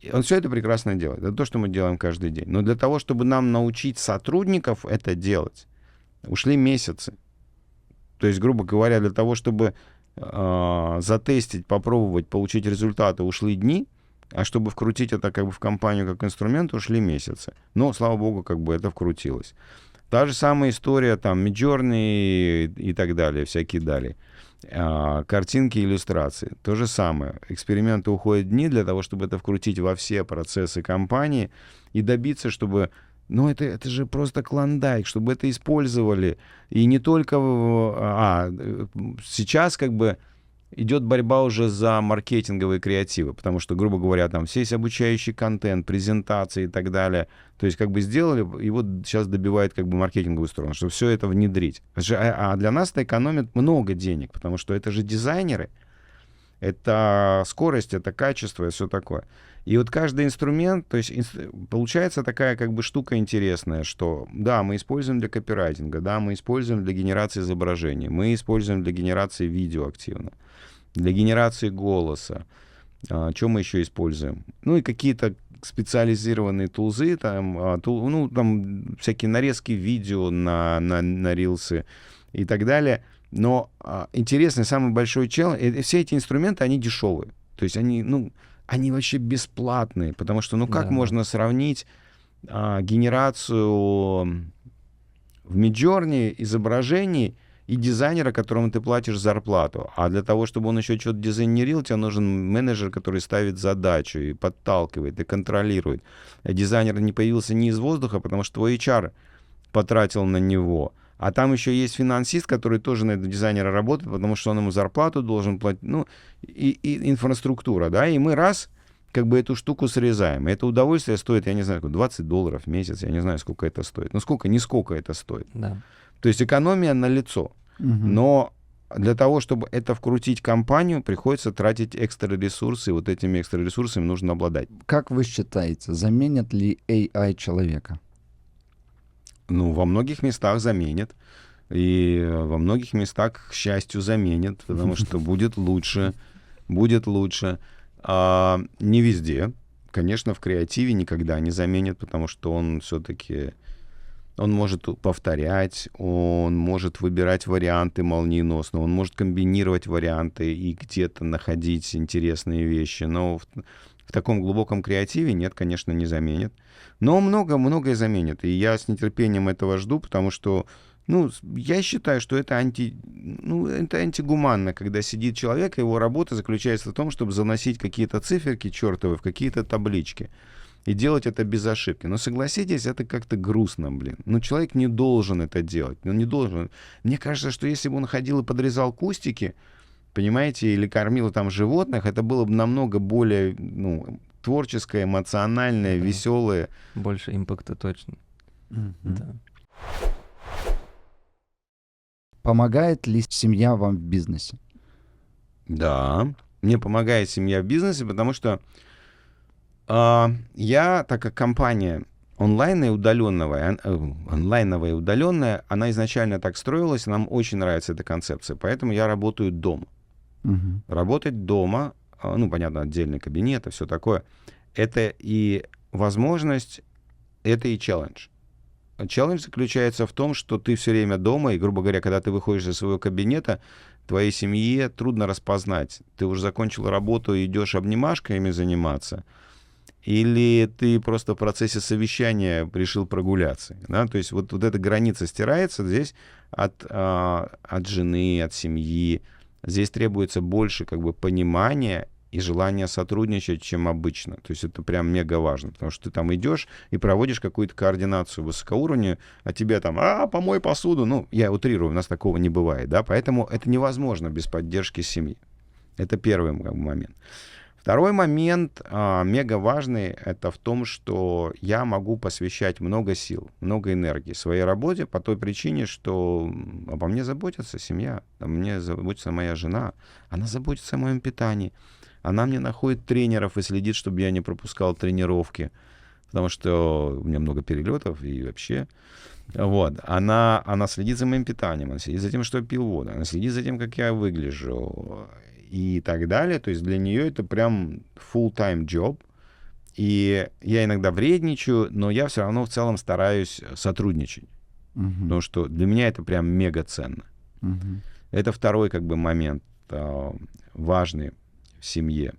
И он все это прекрасно делает. Это то, что мы делаем каждый день. Но для того, чтобы нам научить сотрудников это делать, ушли месяцы. То есть, грубо говоря, для того, чтобы затестить, попробовать, получить результаты, ушли дни, а чтобы вкрутить это как бы в компанию как инструмент, ушли месяцы. Но, слава богу, как бы это вкрутилось. Та же самая история, там, Midjourney и так далее, всякие далее. Картинки, иллюстрации. То же самое. Эксперименты уходят дни для того, чтобы это вкрутить во все процессы компании и добиться, чтобы... Ну, это же просто клондайк, чтобы это использовали. И не только... сейчас как бы идет борьба уже за маркетинговые креативы, потому что, грубо говоря, там все есть обучающий контент, презентации и так далее. То есть как бы сделали, и вот сейчас добивает как бы маркетинговую сторону, чтобы все это внедрить. А для нас это экономит много денег, потому что это же дизайнеры, это скорость, это качество и все такое. И вот каждый инструмент, то есть получается такая как бы штука интересная, что да, мы используем для копирайтинга, да, мы используем для генерации изображений, мы используем для генерации видео активно, для генерации голоса. Что мы еще используем? Ну и какие-то специализированные тулзы, там, там всякие нарезки видео на рилсы и так далее. Но интересный, самый большой челлендж, все эти инструменты, они дешевые. То есть они вообще бесплатные, потому что, как можно сравнить генерацию в Midjourney изображений и дизайнера, которому ты платишь зарплату. А для того, чтобы он еще что-то дизайнерил, тебе нужен менеджер, который ставит задачу и подталкивает, и контролирует. А дизайнер не появился не из воздуха, потому что твой HR потратил на него. А там еще есть финансист, который тоже на этого дизайнера работает, потому что он ему зарплату должен платить. И инфраструктура, да, и мы как бы эту штуку срезаем. И это удовольствие стоит, я не знаю, $20 в месяц, я не знаю, сколько это стоит. Нисколько это стоит. Да. То есть экономия налицо. Но для того, чтобы это вкрутить компанию, приходится тратить экстра ресурсы, и вот этими экстра ресурсами нужно обладать. Как вы считаете, заменит ли AI человека? Во многих местах заменит. И во многих местах, к счастью, заменит, потому что будет лучше. Будет лучше. Не везде. Конечно, в креативе никогда не заменит, потому что он все-таки... Он может повторять, он может выбирать варианты молниеносно, он может комбинировать варианты и где-то находить интересные вещи. Но в таком глубоком креативе нет, конечно, не заменит. Но многое заменит. И я с нетерпением этого жду, потому что, я считаю, что это антигуманно, когда сидит человек, и его работа заключается в том, чтобы заносить какие-то циферки чертовы в какие-то таблички. И делать это без ошибки. Но согласитесь, это как-то грустно, блин. Человек не должен это делать. Он не должен. Мне кажется, что если бы он ходил и подрезал кустики, понимаете, или кормил там животных, это было бы намного более, творческое, эмоциональное, веселое. Больше импакта точно. Да. Помогает ли семья вам в бизнесе? Да, мне помогает семья в бизнесе, потому что я, так как компания онлайновая и удаленная, она изначально так строилась, нам очень нравится эта концепция, поэтому я работаю дома. Работать дома, понятно, отдельный кабинет и все такое, это и возможность, это и челлендж. челлендж заключается в том, что ты все время дома, и, грубо говоря, когда ты выходишь из своего кабинета, твоей семье трудно распознать. Ты уже закончил работу и идешь обнимашками заниматься, или ты просто в процессе совещания решил прогуляться. Да? То есть вот эта граница стирается здесь от жены, от семьи. Здесь требуется больше как бы понимания и желание сотрудничать, чем обычно. То есть это прям мега важно, потому что ты там идешь и проводишь какую-то координацию высокоуровневую, а тебе там, помой посуду. Ну, я утрирую, у нас такого не бывает, да, поэтому это невозможно без поддержки семьи. Это первый как бы момент. Второй момент, мега важный, это в том, что я могу посвящать много сил, много энергии своей работе по той причине, что обо мне заботится семья, обо мне заботится моя жена, она заботится о моем питании. Она мне находит тренеров и следит, чтобы я не пропускал тренировки, потому что у меня много перелетов и вообще. Вот. Она следит за моим питанием, она следит за тем, что я пил воду, она следит за тем, как я выгляжу и так далее. То есть для нее это прям full-time job. И я иногда вредничаю, но я все равно в целом стараюсь сотрудничать. Потому что для меня это прям мега ценно. Это второй как бы момент важный в семье.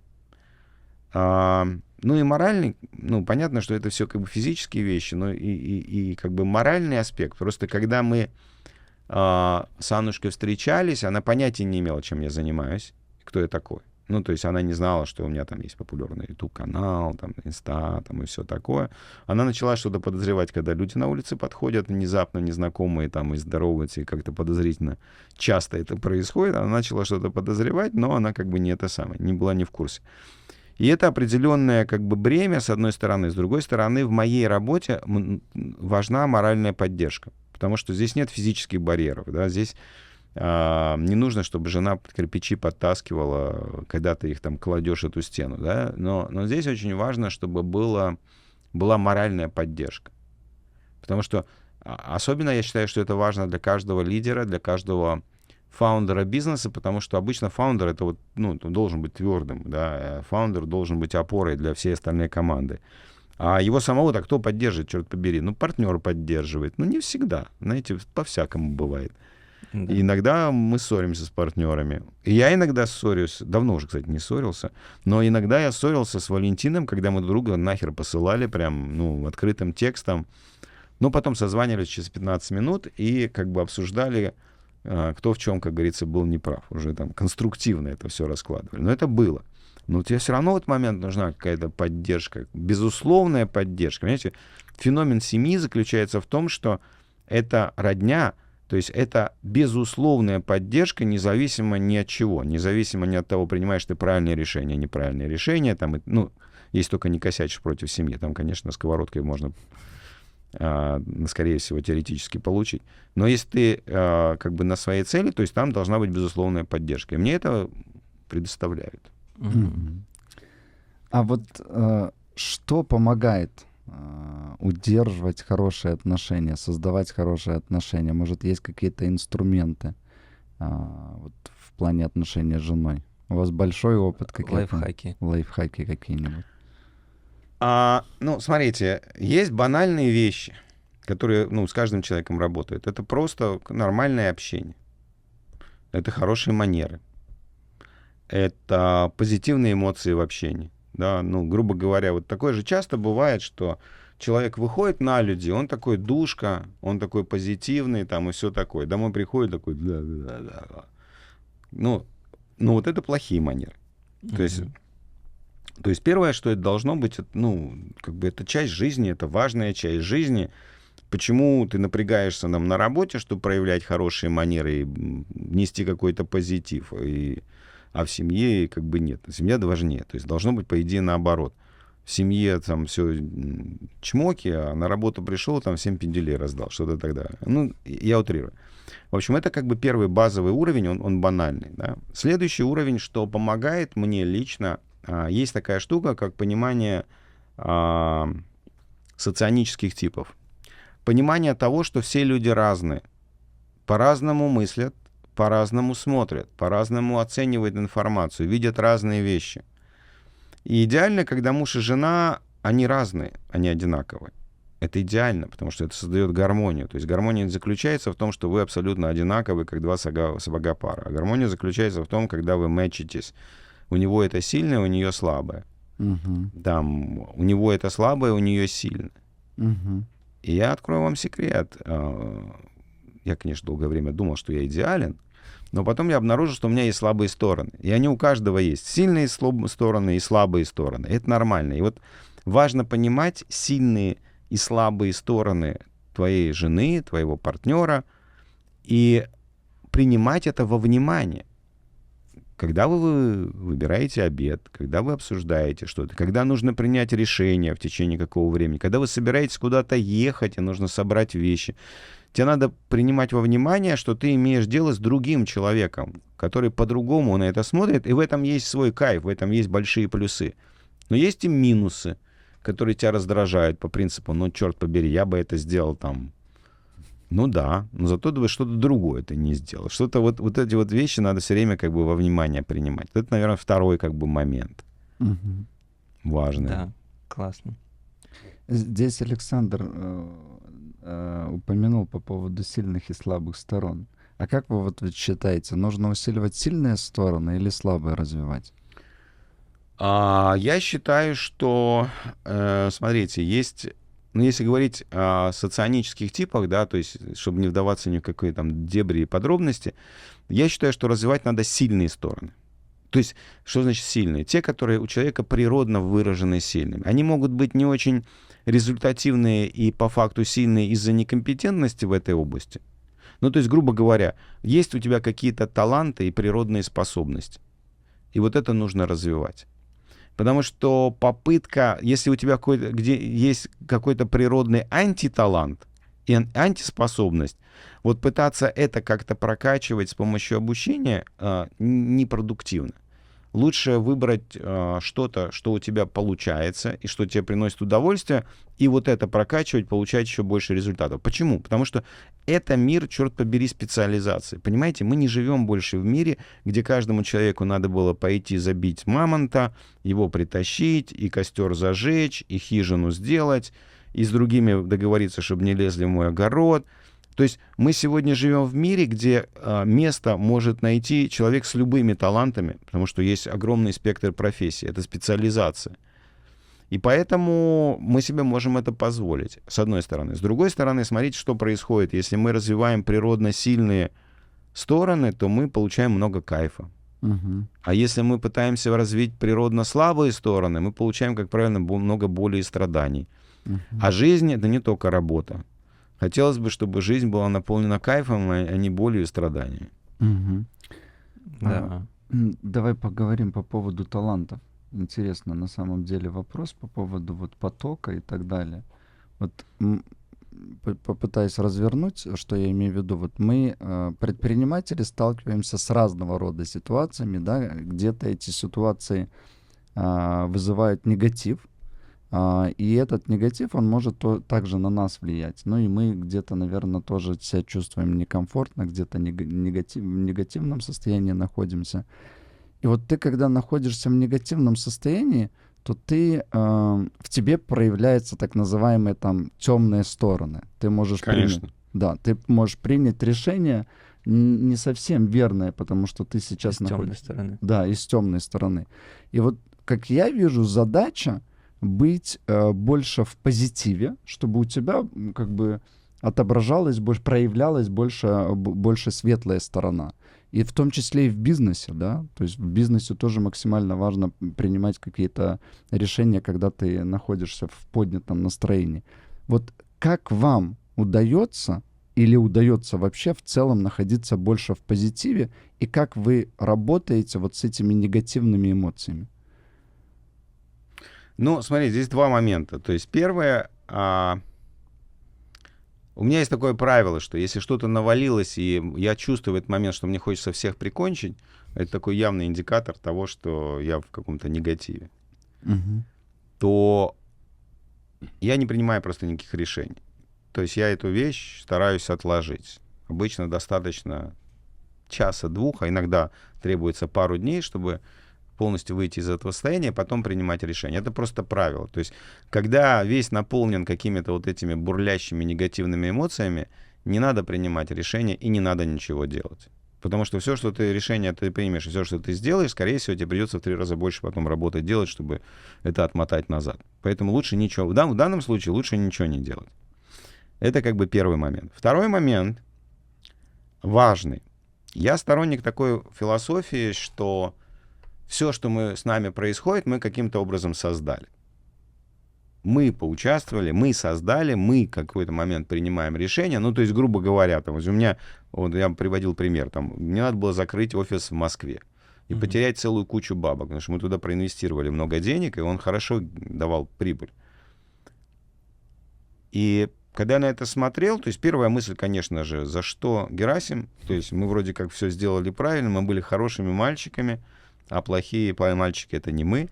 Ну и моральный, ну понятно, что это все как бы физические вещи, но и как бы моральный аспект. Просто когда мы с Аннушкой встречались, она понятия не имела, чем я занимаюсь, кто я такой. Ну, то есть она не знала, что у меня там есть популярный YouTube-канал, там, Инста, там, и все такое. Она начала что-то подозревать, когда люди на улице подходят, внезапно незнакомые, там, и здороваются, и как-то подозрительно часто это происходит. Она начала что-то подозревать, но она как бы не это самое, не была не в курсе. И это определенное как бы бремя, с одной стороны. С другой стороны, в моей работе важна моральная поддержка, потому что здесь нет физических барьеров, да, здесь не нужно, чтобы жена кирпичи подтаскивала, когда ты их там кладешь, эту стену, да, но здесь очень важно, чтобы была моральная поддержка, потому что особенно я считаю, что это важно для каждого лидера, для каждого фаундера бизнеса, потому что обычно фаундер это вот, ну, должен быть твердым, да, фаундер должен быть опорой для всей остальной команды. А его самого-то кто поддерживает, черт побери? Ну, партнер поддерживает. Ну, не всегда. Знаете, по-всякому бывает. Да. И иногда мы ссоримся с партнерами. И я иногда ссорюсь, давно уже, кстати, не ссорился, но иногда я ссорился с Валентином, когда мы друг друга нахер посылали прям, ну, открытым текстом. Но потом созванивались через 15 минут и как бы обсуждали, кто в чем, как говорится, был неправ. Уже там конструктивно это все раскладывали. Но это было. Но тебе все равно в этот момент нужна какая-то поддержка, безусловная поддержка. Понимаете, феномен семьи заключается в том, что это родня, то есть это безусловная поддержка, независимо ни от чего, независимо ни от того, принимаешь ты правильное решение, неправильное решение, там, ну, если только не косячишь против семьи, там, конечно, сковородкой можно, скорее всего, теоретически получить. Но если ты как бы на своей цели, то есть там должна быть безусловная поддержка. И мне это предоставляют. А вот что помогает удерживать хорошие отношения, создавать хорошие отношения? Может, есть какие-то инструменты вот, в плане отношений с женой? У вас большой опыт какие-то? Лайфхаки какие-нибудь? Ну, смотрите, есть банальные вещи, которые, ну, с каждым человеком работают. Это просто нормальное общение. Это хорошие манеры. Это позитивные эмоции в общении. Да, ну, грубо говоря, вот такое же часто бывает, что человек выходит на люди, он такой душка, он такой позитивный, там, и все такое. Домой приходит такой, да. Ну, вот это плохие манеры. То есть первое, что это должно быть, ну, как бы это часть жизни, это важная часть жизни. Почему ты напрягаешься нам на работе, чтобы проявлять хорошие манеры и нести какой-то позитив, а в семье как бы нет. Семья важнее. То есть должно быть, по идее, наоборот. В семье там все чмоки, а на работу пришел, там всем пенделей раздал, что-то тогда. Ну, я утрирую. В общем, это как бы первый базовый уровень, он банальный. Да? Следующий уровень, что помогает мне лично, есть такая штука, как понимание соционических типов. Понимание того, что все люди разные, по-разному мыслят, по-разному смотрят, по-разному оценивают информацию, видят разные вещи. И идеально, когда муж и жена, они разные, они одинаковые. это идеально, потому что это создает гармонию. То есть гармония заключается в том, что вы абсолютно одинаковы, как два сапога пара. А гармония заключается в том, когда вы мэчитесь. У него это сильное, у нее слабое. Там, у него это слабое, у нее сильное. И я открою вам секрет. Я, конечно, долгое время думал, что я идеален, но потом я обнаружил, что у меня есть слабые стороны. И они у каждого есть. Сильные стороны и слабые стороны. Это нормально. И вот важно понимать сильные и слабые стороны твоей жены, твоего партнера, и принимать это во внимание. Когда вы выбираете обед, когда вы обсуждаете что-то, когда нужно принять решение в течение какого времени, когда вы собираетесь куда-то ехать, и нужно собрать вещи, тебе надо принимать во внимание, что ты имеешь дело с другим человеком, который по-другому на это смотрит, и в этом есть свой кайф, в этом есть большие плюсы. Но есть и минусы, которые тебя раздражают по принципу, ну, черт побери, я бы это сделал там. Ну да, но зато вы что-то другое ты не сделал. Что-то вот эти вот вещи надо все время как бы во внимание принимать. Это, наверное, второй как бы момент. Важный. Да, классно. Здесь Александр упомянул по поводу сильных и слабых сторон. А как вы вот считаете, нужно усиливать сильные стороны или слабые развивать? Я считаю, что, смотрите, есть... Ну, если говорить о соционических типах, да, то есть, чтобы не вдаваться ни в какие там дебри и подробности, я считаю, что развивать надо сильные стороны. То есть, что значит сильные? Те, которые у человека природно выражены сильными. Они могут быть не очень результативные и по факту сильные из-за некомпетентности в этой области. Ну, то есть, грубо говоря, есть у тебя какие-то таланты и природные способности. И вот это нужно развивать. Потому что попытка, если у тебя где есть какой-то природный антиталант и антиспособность, вот пытаться это как-то прокачивать с помощью обучения непродуктивно. Лучше выбрать что-то, что у тебя получается и что тебе приносит удовольствие, и вот это прокачивать, получать еще больше результатов. Почему? Потому что это мир, черт побери, специализации. Понимаете, мы не живем больше в мире, где каждому человеку надо было пойти забить мамонта, его притащить, и костер зажечь, и хижину сделать, и с другими договориться, чтобы не лезли в мой огород. То есть мы сегодня живем в мире, где место может найти человек с любыми талантами, потому что есть огромный спектр профессий, это специализация. И поэтому мы себе можем это позволить, с одной стороны. С другой стороны, смотрите, что происходит. Если мы развиваем природно сильные стороны, то мы получаем много кайфа. А если мы пытаемся развить природно слабые стороны, мы получаем, как правило, много боли и страданий. А жизнь — это не только работа. Хотелось бы, чтобы жизнь была наполнена кайфом, а не болью и страданиями. Да. Давай поговорим по поводу талантов. Интересно, на самом деле, вопрос по поводу вот потока и так далее. Вот попытаюсь развернуть, что я имею в виду. Вот мы, предприниматели, сталкиваемся с разного рода ситуациями, да, где-то эти ситуации вызывают негатив, и этот негатив, он может также на нас влиять. Ну и мы где-то, наверное, тоже себя чувствуем некомфортно, где-то в негативном состоянии находимся. И вот ты, когда находишься в негативном состоянии, то ты, в тебе проявляются так называемые там темные стороны. Ты можешь ты можешь принять решение не совсем верное, потому что ты сейчас находишься... Из темной стороны. Да, из темной стороны. И вот, как я вижу, задача быть больше в позитиве, чтобы у тебя как бы отображалась, больше проявлялась больше светлая сторона. И в том числе и в бизнесе, да, то есть в бизнесе тоже максимально важно принимать какие-то решения, когда ты находишься в поднятом настроении. Вот как вам удается или удается вообще в целом находиться больше в позитиве, и как вы работаете вот с этими негативными эмоциями? Ну, смотри, здесь два момента. То есть первое, у меня есть такое правило, что если что-то навалилось, и я чувствую в этот момент, что мне хочется всех прикончить, это такой явный индикатор того, что я в каком-то негативе, то я не принимаю просто никаких решений. То есть я эту вещь стараюсь отложить. Обычно достаточно часа-двух, а иногда требуется пару дней, чтобы полностью выйти из этого состояния, потом принимать решение. Это просто правило. То есть, когда весь наполнен какими-то вот этими бурлящими негативными эмоциями, не надо принимать решение и не надо ничего делать. Потому что все, что ты решение ты примешь, все, что ты сделаешь, скорее всего, тебе придется в 3 раза больше потом работать, делать, чтобы это отмотать назад. Поэтому лучше ничего. В данном случае лучше ничего не делать. Это как бы первый момент. Второй момент важный. Я сторонник такой философии, что все, что с нами происходит, мы каким-то образом создали. Мы поучаствовали, мы создали, мы в какой-то момент принимаем решение. Ну, то есть, грубо говоря, там, у меня, вот я приводил пример, там, мне надо было закрыть офис в Москве и потерять целую кучу бабок, потому что мы туда проинвестировали много денег, и он хорошо давал прибыль. И когда я на это смотрел, то есть первая мысль, конечно же, за что Герасим? То есть мы вроде как все сделали правильно, мы были хорошими мальчиками, а плохие мальчики — это не мы.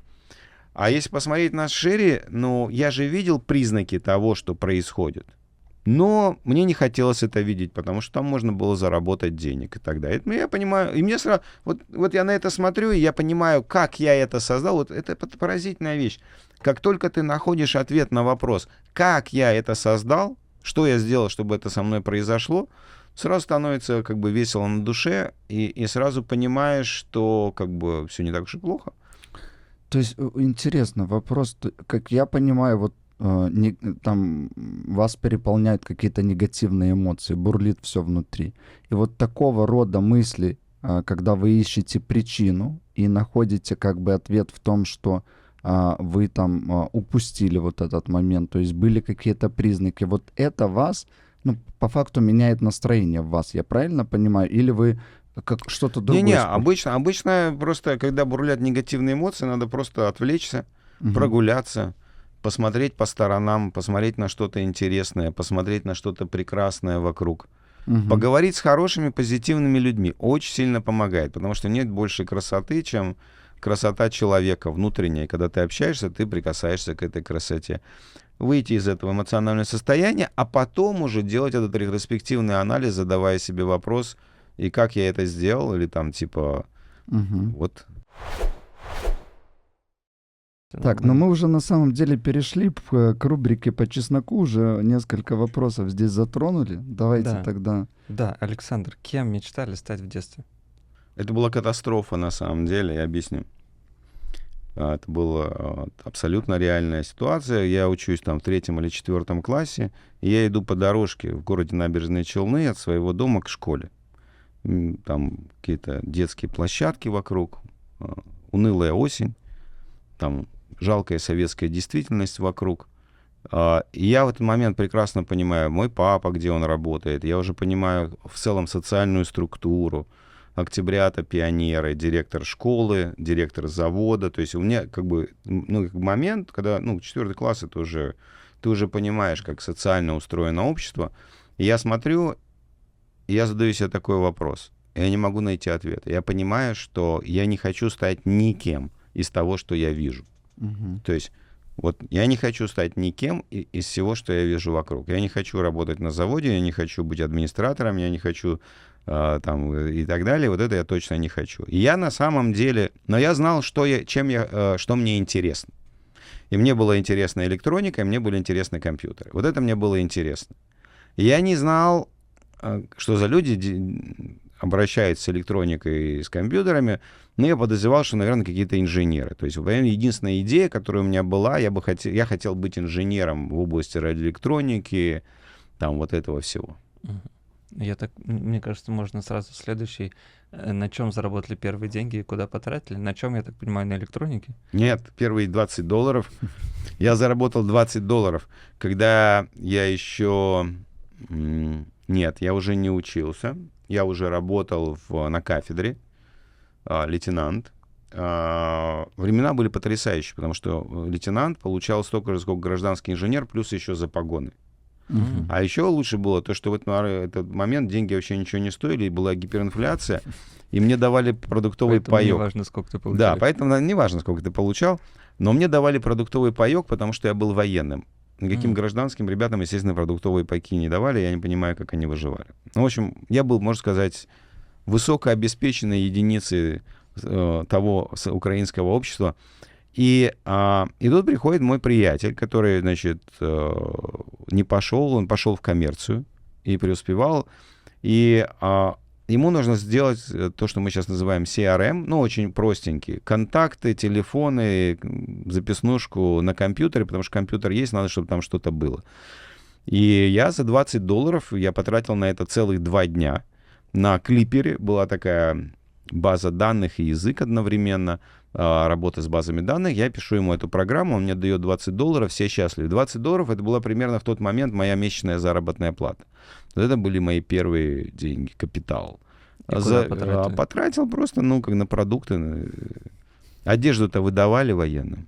А если посмотреть на шире, ну, я же видел признаки того, что происходит. Но мне не хотелось это видеть, потому что там можно было заработать денег и так далее. Это я понимаю, и мне сразу... Вот я на это смотрю, и я понимаю, как я это создал. Вот это поразительная вещь. Как только ты находишь ответ на вопрос, как я это создал, что я сделал, чтобы это со мной произошло, сразу становится как бы весело на душе, и сразу понимаешь, что как бы все не так уж и плохо. То есть интересно, вопрос, как я понимаю, вот там вас переполняют какие-то негативные эмоции, бурлит все внутри. И вот такого рода мысли, когда вы ищете причину и находите как бы ответ в том, что вы там упустили вот этот момент, то есть были какие-то признаки, вот это вас, ну, по факту меняет настроение в вас, я правильно понимаю? Или вы как что-то другое? Не-не, обычно просто, когда бурлят негативные эмоции, надо просто отвлечься, прогуляться, посмотреть по сторонам, посмотреть на что-то интересное, посмотреть на что-то прекрасное вокруг. Поговорить с хорошими, позитивными людьми очень сильно помогает, потому что нет больше красоты, чем красота человека внутренняя. Когда ты общаешься, ты прикасаешься к этой красоте. Выйти из этого эмоционального состояния, а потом уже делать этот ретроспективный анализ, задавая себе вопрос, и как я это сделал, или там типа вот. Так, но мы уже на самом деле перешли к рубрике по чесноку, уже несколько вопросов здесь затронули. Давайте тогда. Да, Александр, кем мечтали стать в детстве? Это была катастрофа на самом деле, я объясню. Это была абсолютно реальная ситуация. Я учусь там в 3 или 4 классе, и я иду по дорожке в городе Набережные Челны от своего дома к школе. Там какие-то детские площадки вокруг, унылая осень, там жалкая советская действительность вокруг. И я в этот момент прекрасно понимаю, мой папа, где он работает, я уже понимаю в целом социальную структуру, октябрята, пионеры, директор школы, директор завода. То есть у меня как бы момент, когда 4 класс, ты уже понимаешь, как социально устроено общество. И я смотрю, и я задаю себе такой вопрос. Я не могу найти ответ. Я понимаю, что я не хочу стать никем из того, что я вижу. То есть вот я не хочу стать никем из всего, что я вижу вокруг. Я не хочу работать на заводе, я не хочу быть администратором, я не хочу там и так далее. Вот это я точно не хочу. И я на самом деле... Но я знал, что мне интересно. И мне была интересна электроника, и мне были интересны компьютеры. Вот это мне было интересно. И я не знал, что за люди обращаются с электроникой и с компьютерами, но я подозревал, что, наверное, какие-то инженеры. То есть, наверное, единственная идея, которая у меня была, я хотел быть инженером в области радиоэлектроники, там вот этого всего. Мне кажется, можно сразу следующий. На чем заработали первые деньги и куда потратили? На чем, я так понимаю, на электронике? Нет, первые $20. Я заработал $20, когда я еще... Нет, я уже не учился. Я уже работал на кафедре, лейтенант. Времена были потрясающие, потому что лейтенант получал столько же, сколько гражданский инженер, плюс еще за погоны. А еще лучше было то, что в этот момент деньги вообще ничего не стоили, и была гиперинфляция, и мне давали продуктовый паёк. Не важно, сколько ты получал. Да, поэтому не важно, сколько ты получал, но мне давали продуктовый паёк, потому что я был военным. Никаким гражданским ребятам, естественно, продуктовые пайки не давали, я не понимаю, как они выживали. Ну, в общем, я был, можно сказать, высокообеспеченной единицей того украинского общества. И тут приходит мой приятель, который, значит, не пошел, он пошел в коммерцию и преуспевал. И ему нужно сделать то, что мы сейчас называем CRM, ну, очень простенький. Контакты, телефоны, записнушку на компьютере, потому что компьютер есть, надо, чтобы там что-то было. И я за $20, я потратил на это целых 2 дня. На Клипере была такая база данных и язык одновременно, работа с базами данных. Я пишу ему эту программу, он мне дает $20, все счастливы. $20 это была примерно в тот момент моя месячная заработная плата. Вот это были мои первые деньги, капитал. Потратил просто, ну, как на продукты. Одежду-то выдавали военным.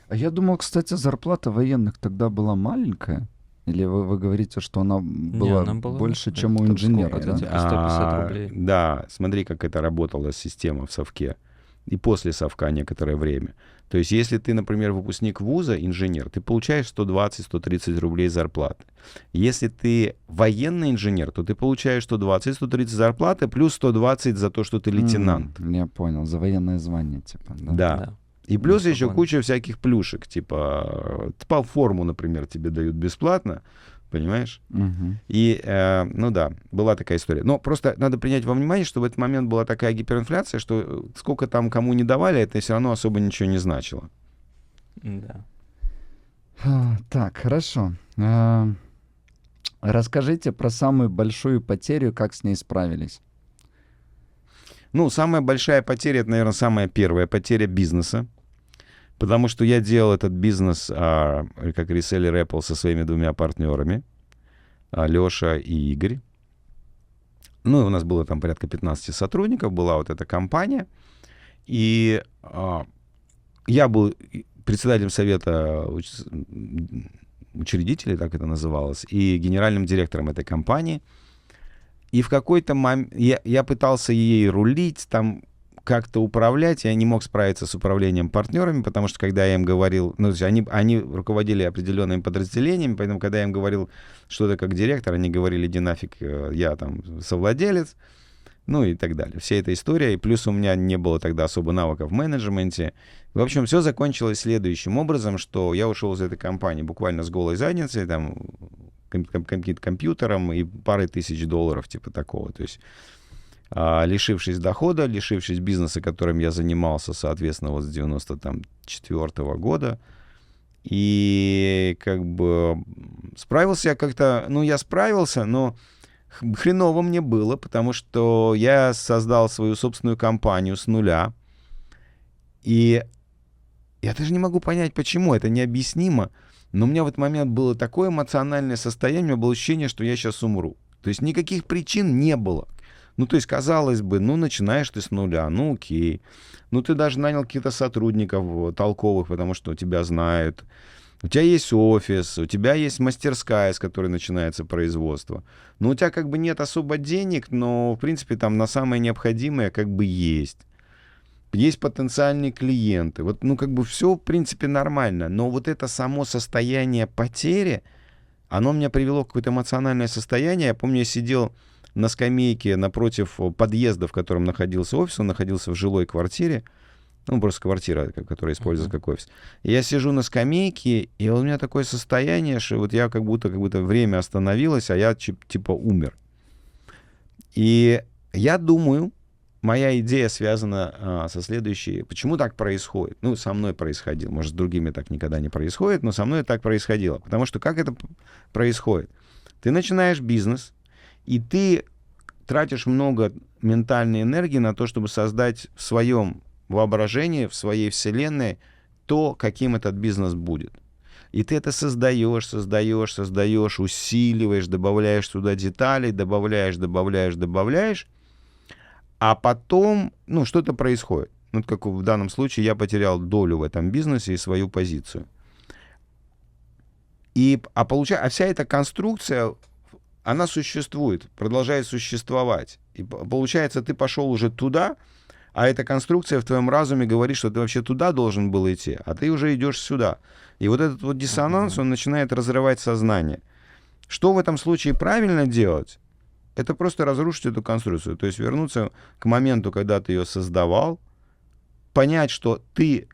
А я думал, кстати, зарплата военных тогда была маленькая. Или вы говорите, что она была больше, чем у инженера? Да? 150 рублей. Да, смотри, как это работала система в совке. И после совка некоторое время. То есть, если ты, например, выпускник вуза, инженер, ты получаешь 120-130 рублей зарплаты. Если ты военный инженер, то ты получаешь 120-130 зарплаты плюс 120 за то, что ты лейтенант. Я понял, за военное звание, типа. Да. И плюс еще куча всяких плюшек, типа форму, например, тебе дают бесплатно, понимаешь? И, ну да, была такая история. Но просто надо принять во внимание, что в этот момент была такая гиперинфляция, что сколько там кому не давали, это все равно особо ничего не значило. Да. Так, хорошо. Расскажите про самую большую потерю, как с ней справились. Ну, самая большая потеря, это, наверное, самая первая потеря бизнеса. Потому что я делал этот бизнес как реселлер Apple со своими 2 партнерами, Леша и Игорь. Ну, и у нас было там порядка 15 сотрудников, была вот эта компания. И я был председателем совета учредителей, так это называлось, и генеральным директором этой компании. И в какой-то момент я пытался ей рулить, там как-то управлять, я не мог справиться с управлением партнерами, потому что когда я им говорил, ну, они руководили определенными подразделениями, поэтому когда я им говорил что-то как директор, они говорили, иди нафиг, я там совладелец, ну и так далее. Вся эта история, и плюс у меня не было тогда особо навыков в менеджменте. В общем, все закончилось следующим образом, что я ушел из этой компании буквально с голой задницей, там, каким-то компьютером и парой тысяч долларов, типа такого. То есть лишившись дохода, лишившись бизнеса, которым я занимался, соответственно, вот с 94 года. И как бы справился я как-то, ну, я справился, но хреново мне было, потому что я создал свою собственную компанию с нуля. И я даже не могу понять, почему, это необъяснимо. Но у меня в этот момент было такое эмоциональное состояние, у меня было ощущение, что я сейчас умру. То есть никаких причин не было. Ну, то есть, казалось бы, ну, начинаешь ты с нуля, ну, окей. Ну, ты даже нанял каких-то сотрудников толковых, потому что тебя знают. У тебя есть офис, у тебя есть мастерская, с которой начинается производство. Ну, у тебя как бы нет особо денег, но, в принципе, там на самое необходимое как бы есть. Есть потенциальные клиенты. Вот, ну, как бы все, в принципе, нормально. Но вот это само состояние потери, оно меня привело в какое-то эмоциональное состояние. Я помню, я сидел на скамейке напротив подъезда, в котором находился офис. Он находился в жилой квартире. Ну, просто квартира, которая используется как офис. И я сижу на скамейке, и у меня такое состояние, что вот я как будто время остановилось, а я типа умер. И я думаю, моя идея связана со следующей. Почему так происходит? Ну, со мной происходило. Может, с другими так никогда не происходит, но со мной так происходило. Потому что как это происходит? Ты начинаешь бизнес, и ты тратишь много ментальной энергии на то, чтобы создать в своем воображении, в своей вселенной то, каким этот бизнес будет. И ты это создаешь, усиливаешь, добавляешь туда деталей, добавляешь, а потом, ну, что-то происходит. Ну, как в данном случае я потерял долю в этом бизнесе и свою позицию. А вся эта конструкция, она существует, продолжает существовать. И получается, ты пошел уже туда, а эта конструкция в твоем разуме говорит, что ты вообще туда должен был идти, а ты уже идешь сюда. И вот этот вот диссонанс, он начинает разрывать сознание. Что в этом случае правильно делать? это просто разрушить эту конструкцию. То есть вернуться к моменту, когда ты ее создавал, понять, что ты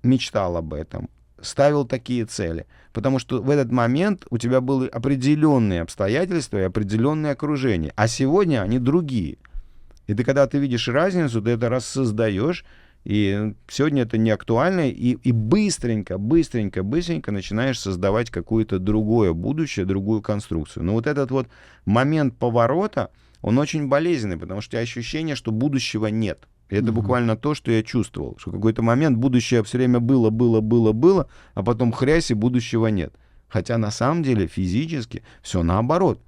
мечтал об этом, ставил такие цели. Потому что в этот момент у тебя были определенные обстоятельства и определенные окружения. А сегодня они другие. И ты, когда ты видишь разницу, ты это рассоздаешь, и сегодня это не актуально, и быстренько начинаешь создавать какое-то другое будущее, другую конструкцию. Но вот этот вот момент поворота, он очень болезненный, потому что у тебя ощущение, что будущего нет. И это буквально то, что я чувствовал, что в какой-то момент будущее все время было, а потом хрясь, и будущего нет. Хотя на самом деле физически все наоборот.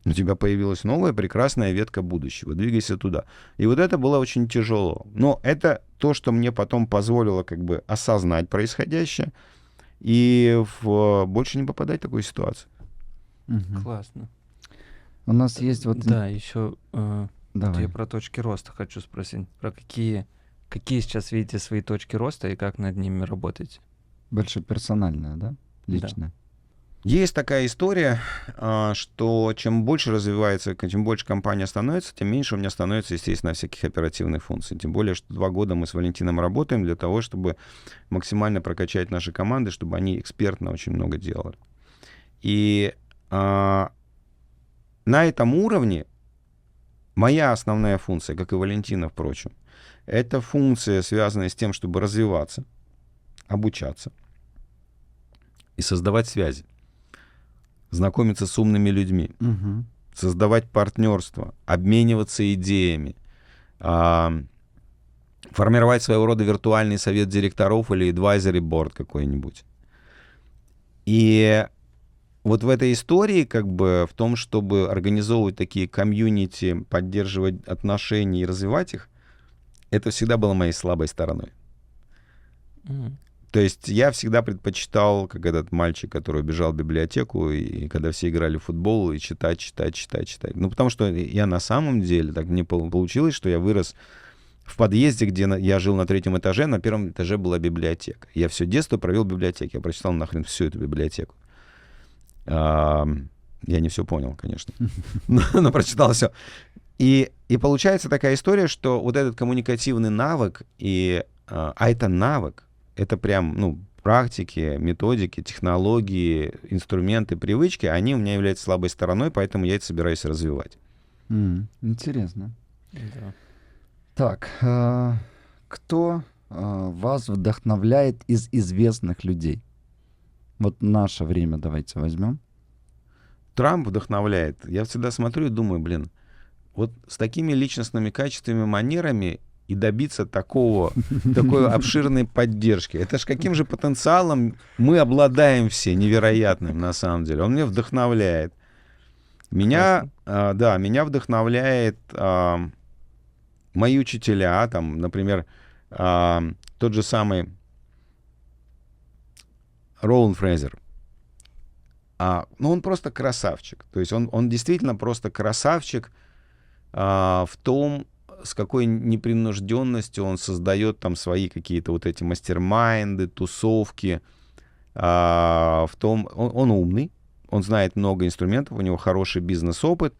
У тебя появилась новая прекрасная ветка будущего. Двигайся туда. И вот это было очень тяжело. Но это то, что мне потом позволило как бы осознать происходящее и больше не попадать в такую ситуацию. Классно. У нас есть вот... Да, еще Давай. я про точки роста хочу спросить. Про какие сейчас видите свои точки роста и как над ними работаете? Больше персональное, да? Личное. Есть такая история, что чем больше развивается, чем больше компания становится, тем меньше у меня становится, естественно, всяких оперативных функций. Тем более, что 2 года мы с Валентином работаем для того, чтобы максимально прокачать наши команды, чтобы они экспертно очень много делали. И на этом уровне моя основная функция, как и Валентина, впрочем, это функция, связанная с тем, чтобы развиваться, обучаться и создавать связи. Знакомиться с умными людьми, создавать партнерство, обмениваться идеями, формировать своего рода виртуальный совет директоров или advisory board какой-нибудь. И вот в этой истории, как бы в том, чтобы организовывать такие комьюнити, поддерживать отношения и развивать их, это всегда было моей слабой стороной. То есть я всегда предпочитал, как этот мальчик, который убежал в библиотеку, и когда все играли в футбол, и читать. Ну, потому что я на самом деле, так мне получилось, что я вырос в подъезде, где я жил на 3-м этаже, на 1-м этаже была библиотека. Я все детство провел в библиотеке, я прочитал нахрен всю эту библиотеку. Я не все понял, конечно, но прочитал все. И получается такая история, что вот этот коммуникативный навык, а это навык, это прям, практики, методики, технологии, инструменты, привычки, они у меня являются слабой стороной, поэтому я это собираюсь развивать. Интересно. Да. Так, кто вас вдохновляет из известных людей? Вот наше время давайте возьмем. Трамп вдохновляет. Я всегда смотрю и думаю, вот с такими личностными качествами, манерами и добиться такой обширной поддержки. Это ж каким же потенциалом мы обладаем все, невероятным на самом деле. Он меня вдохновляет. Меня вдохновляет мои учителя, там, например, тот же самый Роуэн Фрейзер. Он просто красавчик. То есть он действительно просто красавчик в том, с какой непринужденностью он создает там свои какие-то вот эти мастер-майнды, тусовки. Он умный, он знает много инструментов, у него хороший бизнес-опыт,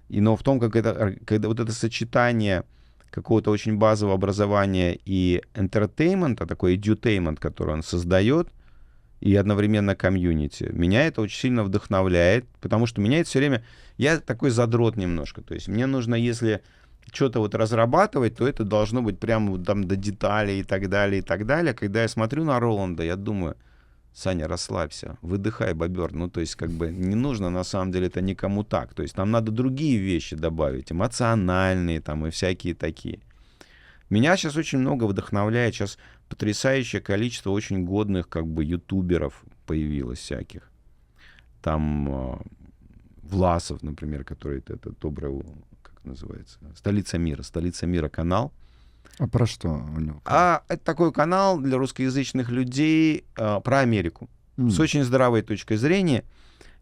но в том, когда вот это сочетание какого-то очень базового образования и entertainment, такой edutainment, который он создает, и одновременно комьюнити, меня это очень сильно вдохновляет, потому что меня это все время... Я такой задрот немножко, то есть мне нужно, если что-то вот разрабатывать, то это должно быть прямо там до деталей и так далее, и так далее. Когда я смотрю на Роланда, я думаю, Саня, расслабься, выдыхай, бобер. То есть как бы не нужно на самом деле это никому так. То есть нам надо другие вещи добавить, эмоциональные там и всякие такие. Меня сейчас очень много вдохновляет, сейчас потрясающее количество очень годных как бы ютуберов появилось всяких. Там Власов, например, который это добрый, как называется, «Столица мира» канал. А про что у него? Это такой канал для русскоязычных людей про Америку. С очень здравой точкой зрения.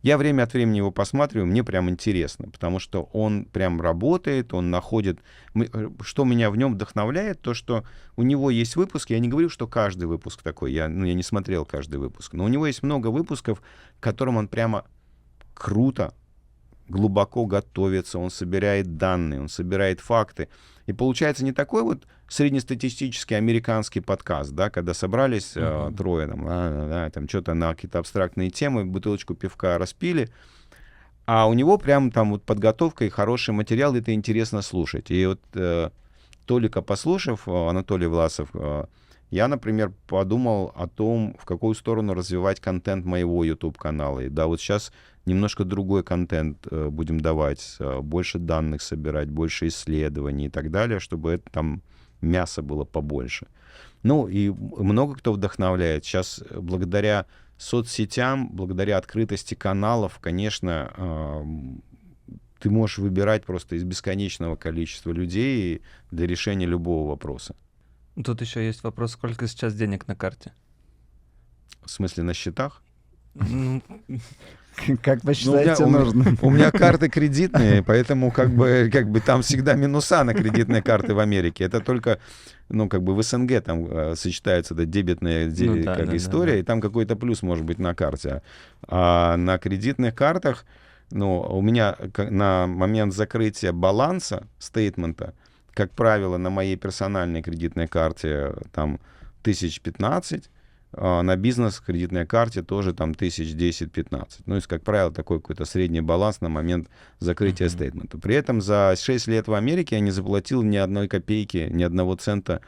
Я время от времени его посматриваю, мне прям интересно, потому что он прям работает, он находит... Что меня в нем вдохновляет, то, что у него есть выпуски, я не говорю, что каждый выпуск такой, я не смотрел каждый выпуск, но у него есть много выпусков, к которым он прямо круто глубоко готовится, он собирает данные, он собирает факты. И получается не такой вот среднестатистический американский подкаст, да, когда собрались трое, там что-то на какие-то абстрактные темы, бутылочку пивка распили, а у него прям там вот подготовка и хороший материал, это интересно слушать. И вот Толика послушав, Анатолий Власов, я, например, подумал о том, в какую сторону развивать контент моего YouTube-канала. И да, вот сейчас немножко другой контент будем давать, больше данных собирать, больше исследований и так далее, чтобы это там мяса было побольше. Ну, и много кто вдохновляет. Сейчас благодаря соцсетям, благодаря открытости каналов, конечно, ты можешь выбирать просто из бесконечного количества людей для решения любого вопроса. Тут еще есть вопрос, сколько сейчас денег на карте? В смысле, на счетах? Ну, Как вы считаете, нужно? У меня карты кредитные, поэтому как бы там всегда минуса на кредитные карты в Америке. Это только, ну, как бы в СНГ там сочетается эта дебетная история, и там какой-то плюс может быть на карте. А на кредитных картах, ну, у меня на момент закрытия баланса, стейтмента, как правило, на моей персональной кредитной карте там 1015, на бизнес-кредитной карте тоже там 1010-15. Ну, есть, как правило, такой какой-то средний баланс на момент закрытия стейтмента. При этом за 6 лет в Америке я не заплатил ни одной копейки, ни одного цента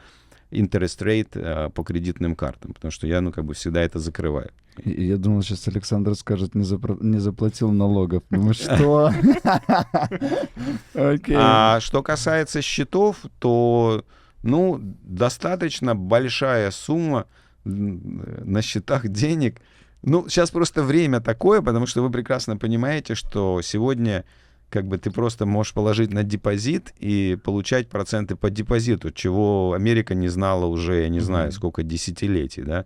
interest rate по кредитным картам, потому что я, ну, как бы всегда это закрываю. Я думал, сейчас Александр скажет, не заплатил налогов. Думаю, что? А что касается счетов, то, ну, достаточно большая сумма на счетах денег. Ну, сейчас просто время такое, потому что вы прекрасно понимаете, что сегодня как бы ты просто можешь положить на депозит и получать проценты по депозиту, чего Америка не знала уже, я не знаю, сколько десятилетий, да.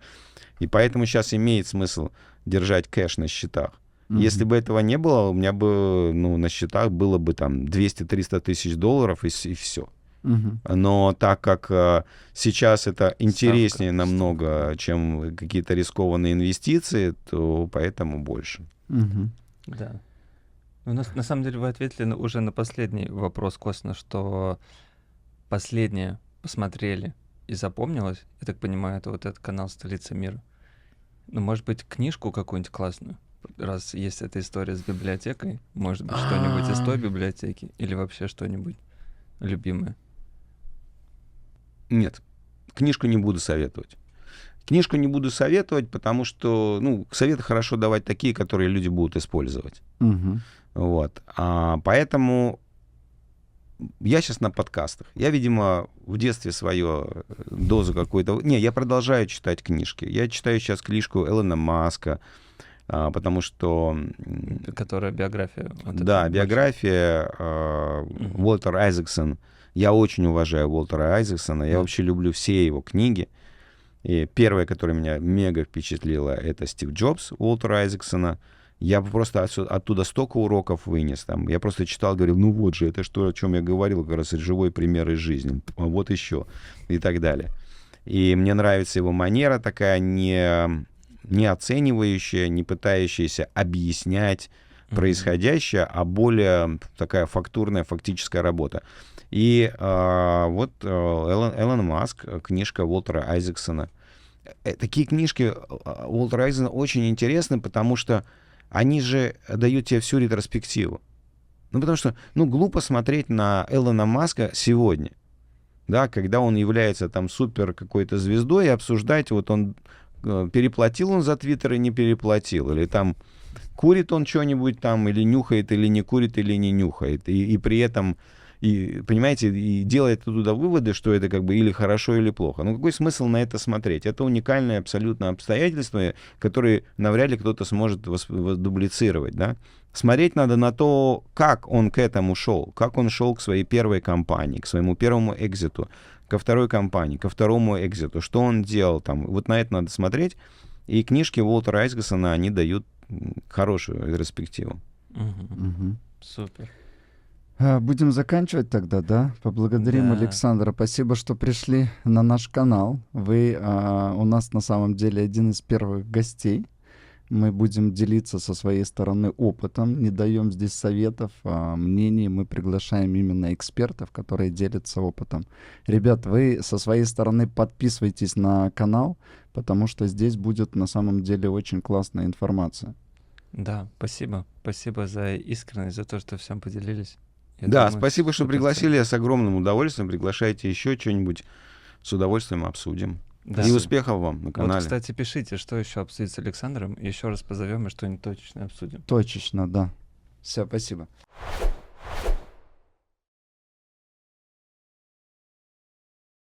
И поэтому сейчас имеет смысл держать кэш на счетах. Если бы этого не было, у меня бы, ну, на счетах было бы там 200-300 тысяч долларов и все. Но так как сейчас это интереснее намного, чем какие-то рискованные инвестиции, то поэтому больше. Да. У нас, на самом деле, вы ответили уже на последний вопрос косвенно, что последнее посмотрели и запомнилось. Я так понимаю, это вот этот канал «Столица мира». Ну, может быть, книжку какую-нибудь классную? Раз есть эта история с библиотекой, может быть, что-нибудь из той библиотеки или вообще что-нибудь любимое? Нет, книжку не буду советовать. Книжку не буду советовать, потому что, ну, советы хорошо давать такие, которые люди будут использовать. Вот. Поэтому я сейчас на подкастах. Я, видимо, в детстве свою дозу какую-то... Не, я продолжаю читать книжки. Я читаю сейчас книжку Элона Маска, потому что... Которая биография. Вот да, биография Уолтер Айзексон. Я очень уважаю Уолтера Айзексона. Я вообще люблю все его книги. И первая, которая меня мега впечатлила, это Стив Джобс Уолтера Айзексона. Я просто оттуда столько уроков вынес. Там. Я просто читал, говорил, ну вот же, это что, о чем я говорил, как раз живой пример из жизни. А вот еще. И так далее. И мне нравится его манера такая, не оценивающая, не пытающаяся объяснять происходящее, а более такая фактурная, фактическая работа. И вот Элон Маск, книжка Уолтера Айзексона. Такие книжки Уолтера Айзексона очень интересны, потому что они же дают тебе всю ретроспективу. Ну, потому что, ну, глупо смотреть на Элона Маска сегодня, да, когда он является там супер какой-то звездой, и обсуждать, вот он, переплатил он за Твиттер и не переплатил, или там курит он что-нибудь там, или нюхает, или не курит, или не нюхает, и при этом... И, понимаете, и делает туда выводы, что это как бы или хорошо, или плохо. Ну, какой смысл на это смотреть? Это уникальное абсолютно обстоятельство, которое навряд ли кто-то сможет дублицировать, да? Смотреть надо на то, как он к этому шел, как он шел к своей первой компании, к своему первому экзиту, ко второй компании, ко второму экзиту, что он делал там. Вот на это надо смотреть. И книжки Уолтера Айзексона, они дают хорошую ретроспективу. Супер. Будем заканчивать тогда, да? Поблагодарим Александра. Спасибо, что пришли на наш канал. Вы у нас на самом деле один из первых гостей. Мы будем делиться со своей стороны опытом, не даем здесь советов, мнений. Мы приглашаем именно экспертов, которые делятся опытом. Ребят, вы со своей стороны подписывайтесь на канал, потому что здесь будет на самом деле очень классная информация. Да, спасибо. Спасибо за искренность, за то, что всем поделились. Я Да, думаю, спасибо, что супер пригласили. ценно. Я с огромным удовольствием. Приглашайте еще что-нибудь. С удовольствием обсудим. Да. И успехов вам на Вот, канале. кстати, пишите, что еще обсудить с Александром. Еще раз позовем и что-нибудь точечно обсудим. Точечно, да. Все, спасибо.